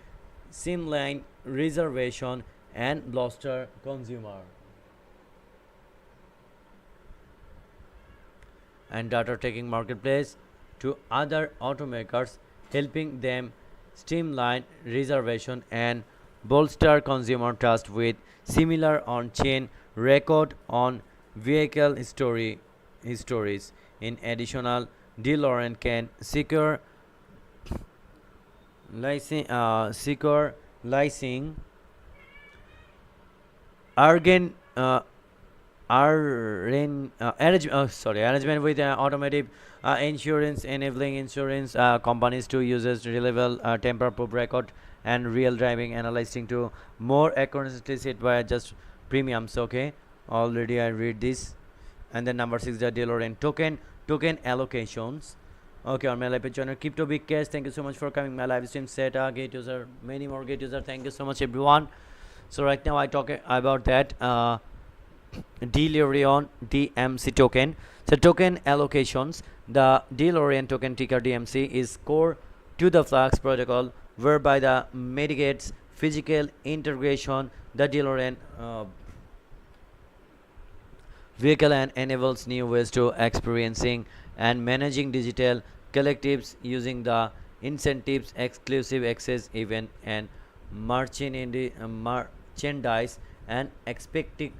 streamline reservation and bolster consumer and data taking marketplace to other automakers, helping them streamline reservation and bolster consumer trust with similar on-chain record on vehicle histories. In additional, DeLorean can secure licensing arrangement arrangement with automotive insurance, enabling insurance companies to use reliable tamper-proof record and real driving analyzing to more accurately set by just premiums. Okay, already I read this. And then number 6, the DeLorean token allocations. Okay, on my live page channel, crypto big cash. Thank you so much for coming. My live stream set gate user, many more gate user. Thank you so much, everyone. So right now I talk about that. DeLorean DMC token. So token allocations. The DeLorean token ticker DMC is core to the Flux protocol, whereby the mitigates physical integration the DeLorean vehicle and enables new ways to experiencing and managing digital collectives using the incentives, exclusive access event, and merchandise, and expected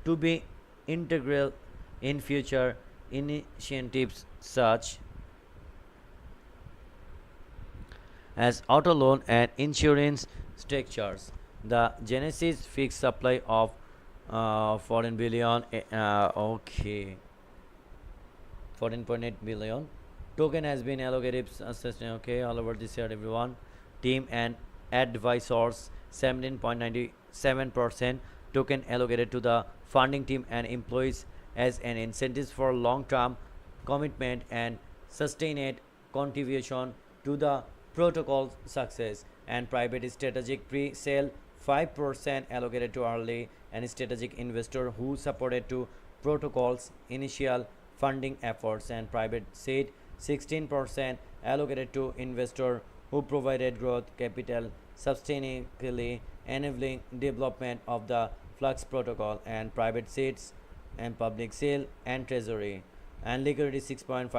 to be integral in future initiatives such as auto loan and insurance structures. The Genesis fixed supply of 14 billion, okay, 14.8 billion token has been allocated okay all over this year, everyone. Team and advisors 17.97% token allocated to the funding team and employees as an incentive for long-term commitment and sustained contribution to the protocol's success. And private strategic pre-sale 5% allocated to early and strategic investor who supported to protocol's initial funding efforts, and private seed 16% allocated to investor who provided growth capital sustainably enabling development of the Flux protocol, and private seats and public sale and treasury. and liquidity 6.5%,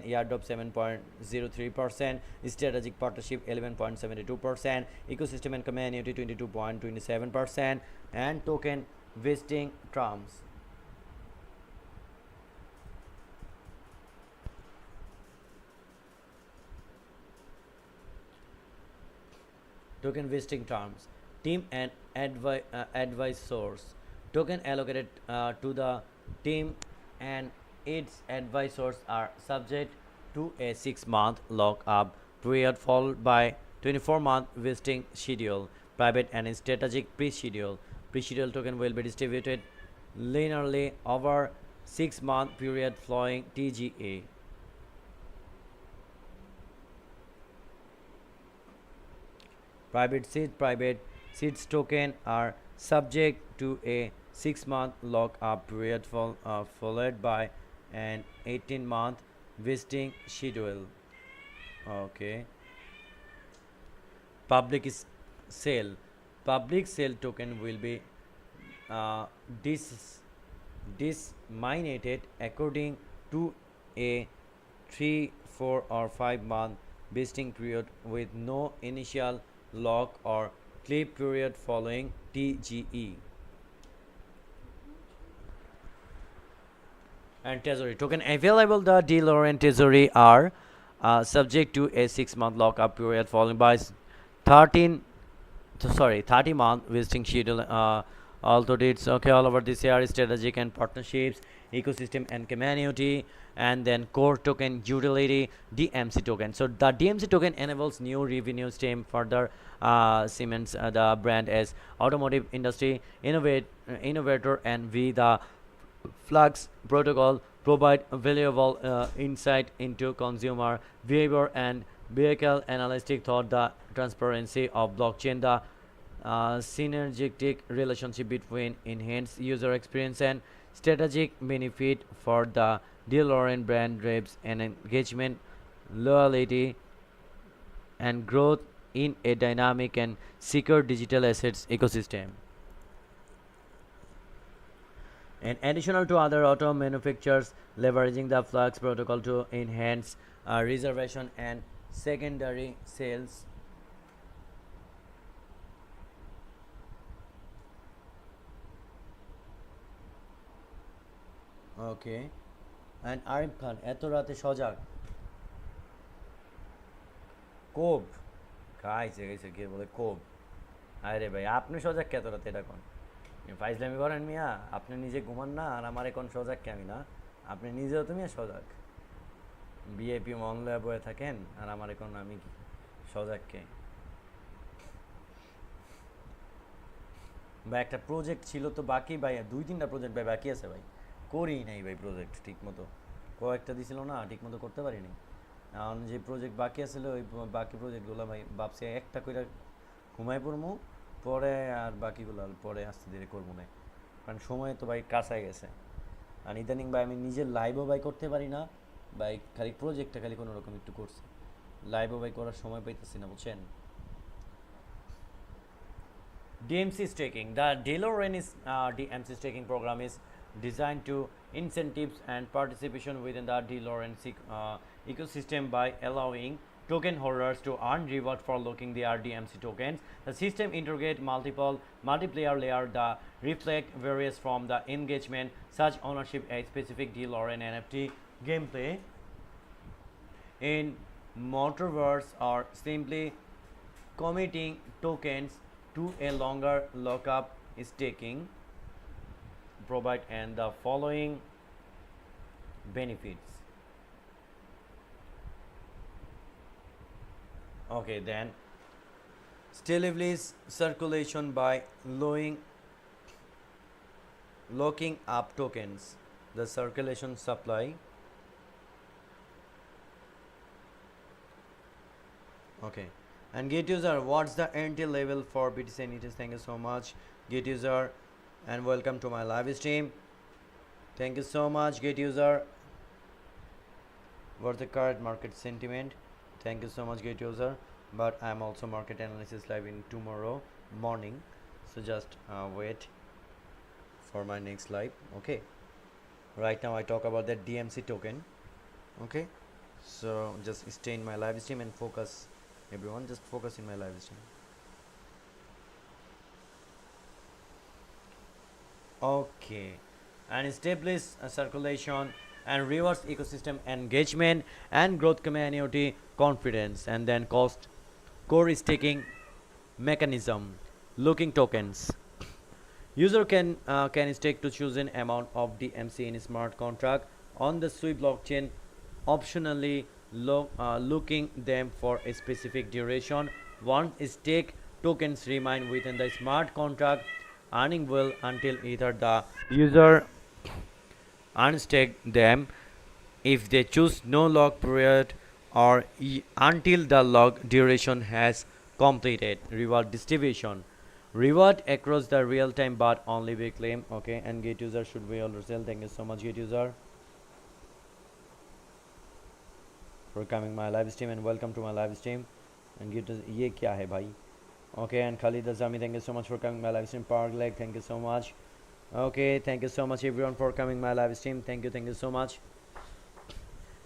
AirDrop 7.03%, strategic partnership 11.72%, ecosystem and community 22.27%, and token vesting terms. Token vesting terms. Team and advisors. Token allocated to the team and its advisors are subject to a 6-month lock-up period followed by 24-month vesting schedule. Private and strategic pre-schedule. Pre-schedule token will be distributed linearly over 6-month period following TGA. Private seeds token are subject to a 6-month lock-up period followed by an 18-month vesting schedule. Okay. Public sale. Public sale token will be uh, disseminated according to a 3, 4, or 5-month vesting period with no initial lock or clip period following TGE. And treasury token available. The dealer and treasury are subject to a 6-month lockup period followed by 30-month vesting schedule. Although it's okay all over this year, strategic and partnerships, ecosystem and community, and then core token utility, DMC token. So the DMC token enables new revenue stream, further cements the brand as automotive industry innovator, and the Flux protocol provide valuable insight into consumer behavior and vehicle analytic thought. The transparency of blockchain, the synergistic relationship between enhanced user experience and strategic benefit for the dealer and brand drives and engagement, loyalty, and growth in a dynamic and secure digital assets ecosystem. And additional to other auto manufacturers leveraging the Flux protocol to enhance reservation and secondary sales. Okay. And Arif Khan, এত রাতে সজাগ কোব খাইছে গেছে কে বলে কোব আরে ভাই আপনি সজাগ কে এত রাতে এটা কোন ফাইজলামি করেন মিয়া আপনি নিজে ঘুমান না আর আমার এখন সজাগ কে আমি না আপনি নিজেও তুমি সজাগ বিএপি মহল্লায় বয়ে থাকেন আর আমার এখন আমি সজাগ কে ভাই একটা প্রজেক্ট ছিল তো বাকি ভাই 2-3টা প্রজেক্ট ভাই বাকি আছে ভাই করি নাই ভাই প্রজেক্ট ঠিক মতো কয়েকটা দিছিল না ঠিক মতো করতে পারিনি এখন যে প্রজেক্ট বাকি আছিল ওই বাকি প্রজেক্টগুলো ভাই ভাবছি একটা করে ঘুমাই পড়মু পরে আর বাকিগুলো পরে আস্তে ধীরে করবো না কারণ সময় তো ভাই কাছাই গেছে আর ইদানিং ভাই আমি নিজের লাইভও ভাই করতে পারি না ভাই খালি প্রজেক্টটা খালি কোনো রকম একটু করছি লাইভও ভাই করার সময় পাইতেছি না বুঝছেন DMC staking. The DeLorean DMC staking program is designed to incentives and participation within the DeLorean ecosystem by allowing token holders to earn reward for locking their DMC tokens. The system integrates multiple multiplayer layers that reflect various from the engagement, such ownership a specific DeLorean NFT gameplay in Motorverse or simply committing tokens to a longer lockup staking provide and the following benefits. Okay, then stablishes circulation by locking up tokens, the circulation supply. Okay, and get user, what's the NT level for BTC NETs? Thank you so much, get user, and welcome to my live stream. Thank you so much, get user. What's the current market sentiment? Thank you so much, get user. But I'm also market analysis live in tomorrow morning, so just wait for my next live. Okay. Right now I talk about that DMC token. Okay, so just stay in my live stream and focus, everyone, just focus in my live stream. Okay, and establish a circulation and reverse ecosystem engagement and growth community confidence, and then cost core staking mechanism looking tokens. User can stake to chosen amount of DMC in smart contract on the Sui blockchain, optionally looking them for a specific duration. Once stake tokens remain within the smart contract, earning will until either the user unstake them if they choose no lock period or until the lock duration has completed. Reward distribution, reward across the real time but only be claimed. Okay, and gate user should be all sell. Thank you so much, gate user, for coming my live stream, and welcome to my live stream. And gate ये क्या है भाई? Okay, and Khalid Azami, thank you so much for coming my live stream. Park Leg, thank you so much. Okay, thank you so much everyone for coming my live stream. Thank you so much.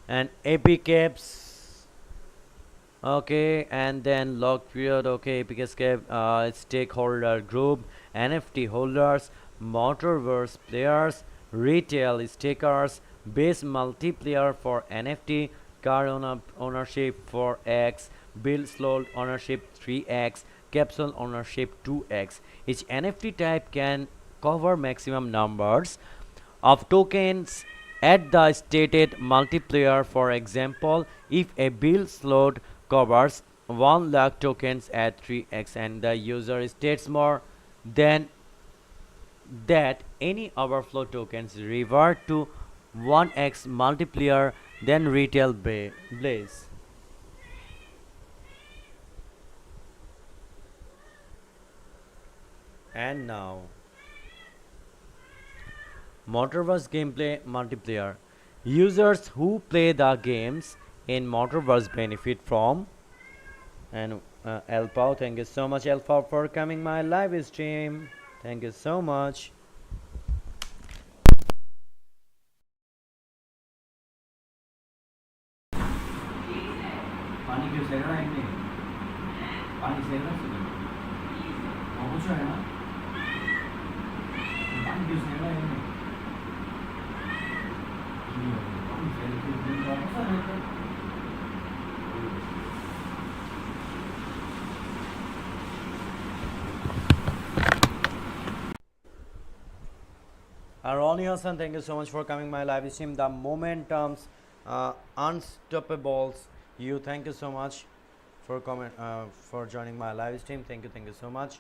And AP caps, okay, and then lock period. Okay, AP escape, stakeholder group, NFT holders, motorverse players, retail stakers, base multiplier for NFT, car ownership 4x, bill slot ownership 3x, capsule ownership 2x. Each NFT type can cover maximum numbers of tokens at the stated multiplier. For example, if a bill slot covers 1 lakh tokens at 3x and the user states more than that, any overflow tokens revert to 1x multiplier, then retail blaze. And now Motorverse gameplay multiplier. Users who play the games in Motorverse benefit from. And Alpha, thank you so much, Alpha, for coming my live stream. Thank you so much. पानी क्यों सेक रहा है इनमें? पानी सेक रहा है सुबह? और कुछ है ना? पानी क्यों सेक रहा है इनमें? पानी सेक क्यों रहा है? Ronnie Hassan, thank you so much for coming my live stream. The Momentums, Unstoppables, you, thank you so much for for joining my live stream. Thank you so much.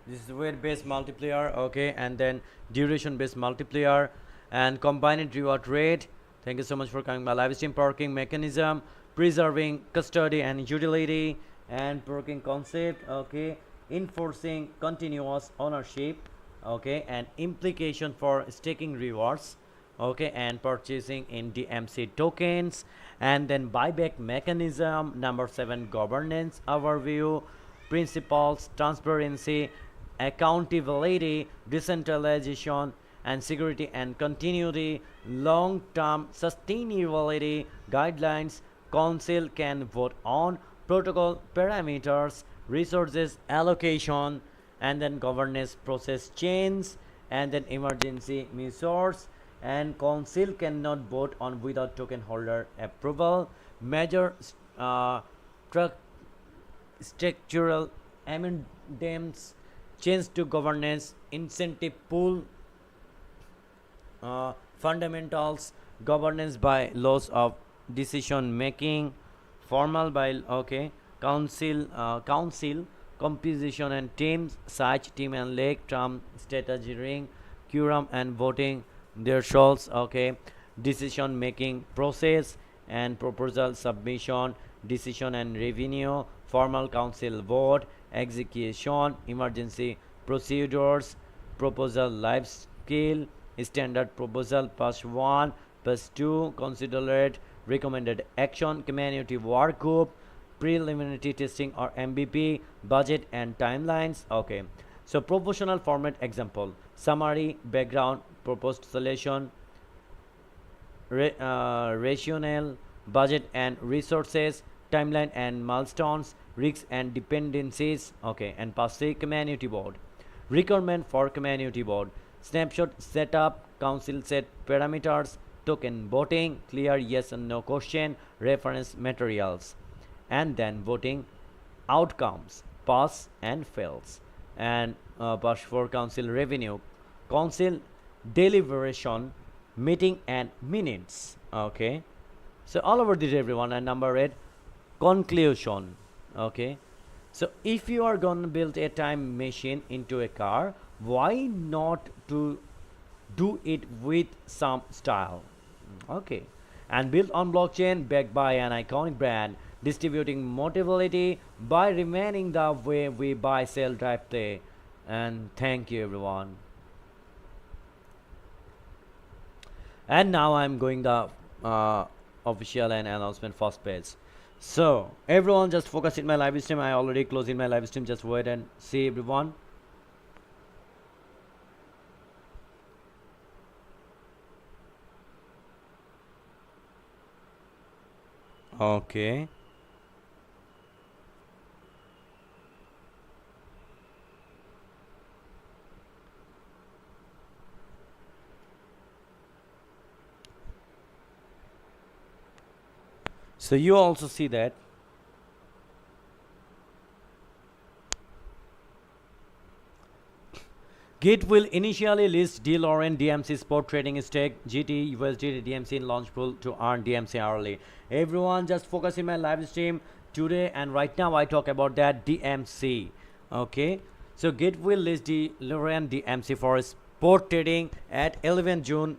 This is weight based multiplier, okay, and then duration based multiplier and combined reward rate. Thank you so much for coming my live stream. Parking mechanism, preserving custody and utility, and parking concept, okay, enforcing continuous ownership, okay, and implication for staking rewards, okay, and purchasing in DMC tokens, and then buyback mechanism. Number 7, governance overview, principles, transparency, accountability, decentralization, and security and continuity, long-term sustainability guidelines. Council can vote on protocol parameters, resources allocation, and then governance process change, and then emergency measures. And council cannot vote on without token holder approval. Major structural amendments, change to governance, incentive pool, fundamentals, governance by laws of decision making, formal by, okay, council composition and teams, size, team and leg, term, strategy ring, quorum and voting their shoals, okay, decision making process and proposal submission, decision and revenue, formal council vote, execution, emergency procedures, proposal life scale, standard proposal plus 1 plus 2, considered recommended action, community work group, preliminary testing or MVP, budget and timelines, okay. So proportional format example, summary, background, proposed solution, rationale, budget and resources, timeline and milestones, risks and dependencies, okay, and pass the community board. Requirement for community board: snapshot setup, council set parameters, token voting, clear yes and no question, reference materials, and then voting outcomes, pass and fails, and pass for council revenue, council deliberation, meeting and minutes. Okay, so all over this everyone. And number 8, conclusion. Okay, so if you are gonna build a time machine into a car, why not to do it with some style? Okay, and built on blockchain, backed by an iconic brand, distributing mobility by remaining the way we buy, sell, drive play. And thank you everyone. And now I'm going the official and announcement first page. So everyone just focus in my live stream. I already closed in my live stream. Just wait and see everyone. Okay. So you also see that. Git will initially list DLorean DMC spot trading stake GT USDT DMC in launch pool to earn DMC early. Everyone just focus in my live stream today, and right now I talk about that DMC. Okay, so Git will list DLorean DMC for spot trading at 11 June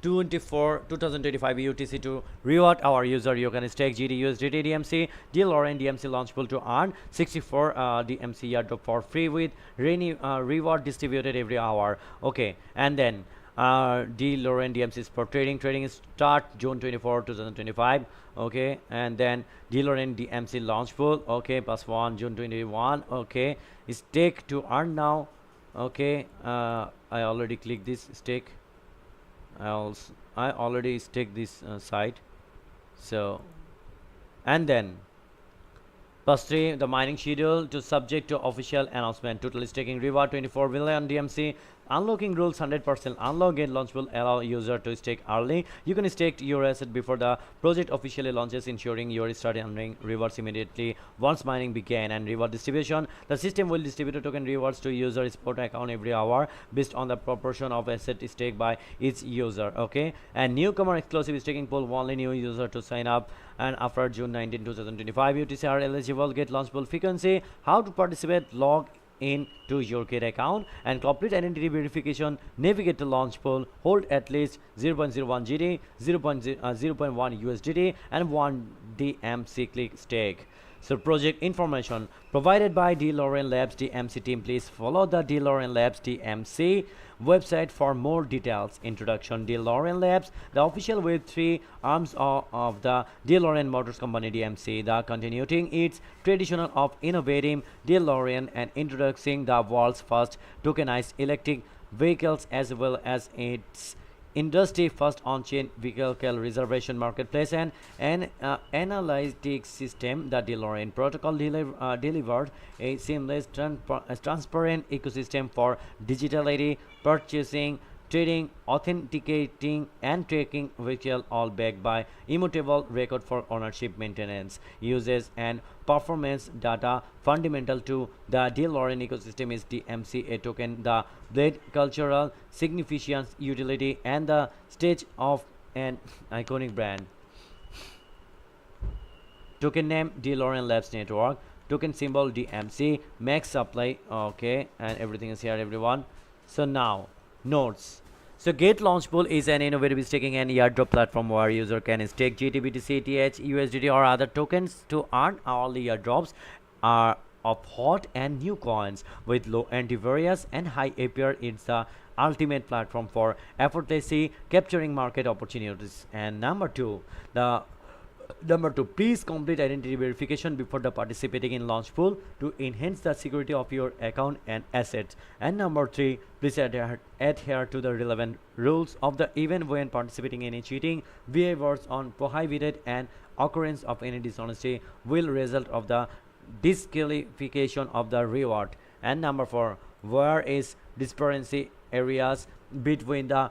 2025 UTC to reward our user. You can stake GD USDT DMC DLorean DMC launch pool to earn 64 DMC airdrop for free with reward distributed every hour. Okay, and then DLorean DMC is for trading start June 24 2025. Okay, and then DLorean DMC launch pool, okay, plus 1 June 21. Okay, stake to earn now. Okay, I already clicked this stake. I already staked this site. So, and then plus 3, the mining schedule to subject to official announcement. Total staking reward 24 million DMC. Unlocking rules: 100% unlock. Get launch will allow user to stake early. You can stake your asset before the project officially launches, ensuring you start earning rewards immediately once mining began. And reward distribution: the system will distribute token rewards to user spot account every hour based on the proportion of asset staked by each user. Okay, and newcomer exclusive staking pool: only new user to sign up, and after June 19 2025 UTC are eligible. Get launch pool frequency: how to participate, log in to your Git account and complete identity verification. Navigate to launch pool, hold at least 0.01 GD, 0.1 USDT and 1 DMC. Click stake. So project information provided by DLorean Labs DMC team. Please follow the DLorean Labs DMC website for more details. Introduction: DLorean Labs, the official Web3 arms of the DLorean Motors Company DMC, the continuing its tradition of innovating DLorean and introducing the world's first tokenized electric vehicles, as well as its industry first on-chain vehicle reservation marketplace and an analytics system. The DLorean protocol delivered a seamless transparent ecosystem for digitality, purchasing, trading, authenticating and tracking vehicle, all backed by immutable record for ownership, maintenance, uses and performance data. Fundamental to the DLorean ecosystem is DMC, a token, the blade cultural significance, utility and the stage of an iconic brand. Token name: DLorean Labs Network. Token symbol: DMC. Max supply, okay, and everything is here everyone. So now notes. So Gate Launchpool is an innovative staking and airdrop platform where user can stake GTBT, CTH, USDT or other tokens to earn hourly airdrops of hot and new coins with low antivirus and high APR. It's the ultimate platform for effortlessly capturing market opportunities. And number 2, the Number two, please complete identity verification before the participating in launch pool to enhance the security of your account and assets. And number three, please adhere to the relevant rules of the event when participating in any cheating behaviors on prohibited and occurrence of any dishonesty will result of the disqualification of the reward. And number four, where is disparity areas between the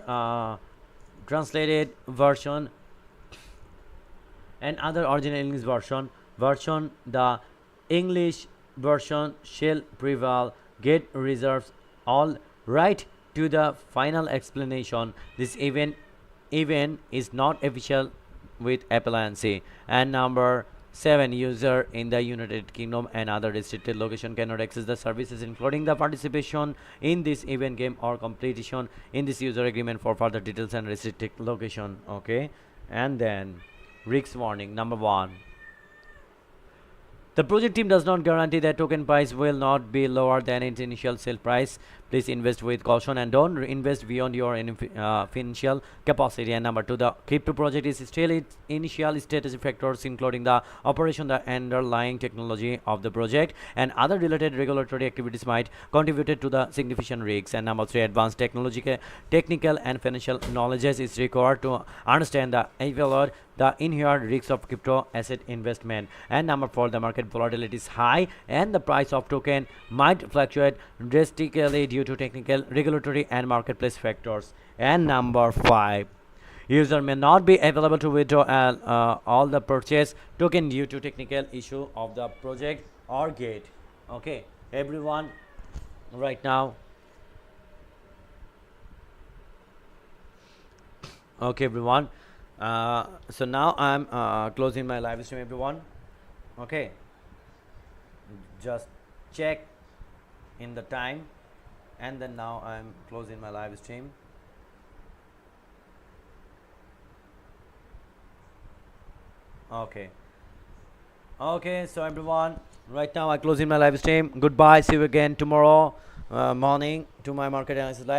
uh, translated version and other original English version the English version shall prevail. Get reserves all right to the final explanation. This event is not official with appliance. And number 7, user in the United Kingdom and other restricted location cannot access the services including the participation in this event game or completion in this user agreement for further details and restricted location. Okay, and then risk warning. Number 1, the project team does not guarantee that token price will not be lower than its initial sale price. Please invest with caution and don't invest beyond your financial capacity. And number 2, the crypto project is still its initial status factors including the operation, the underlying technology of the project and other related regulatory activities might contribute to the significant risks. And number 3, advanced technical and financial knowledge is required to understand the evaluate the inherent risks of crypto asset investment. And number 4, the market volatility is high and the price of token might fluctuate drastically due to technical, regulatory and marketplace factors. And number 5, user may not be available to withdraw all the purchase token due to technical issue of the project or gate. Okay, everyone, right now. Okay, everyone. So now I'm closing my live stream, everyone. Okay, just check in the time, and then now I'm closing my live stream. Okay, so everyone, right now I closing my live stream. Goodbye, see you again tomorrow morning to my market analysis live.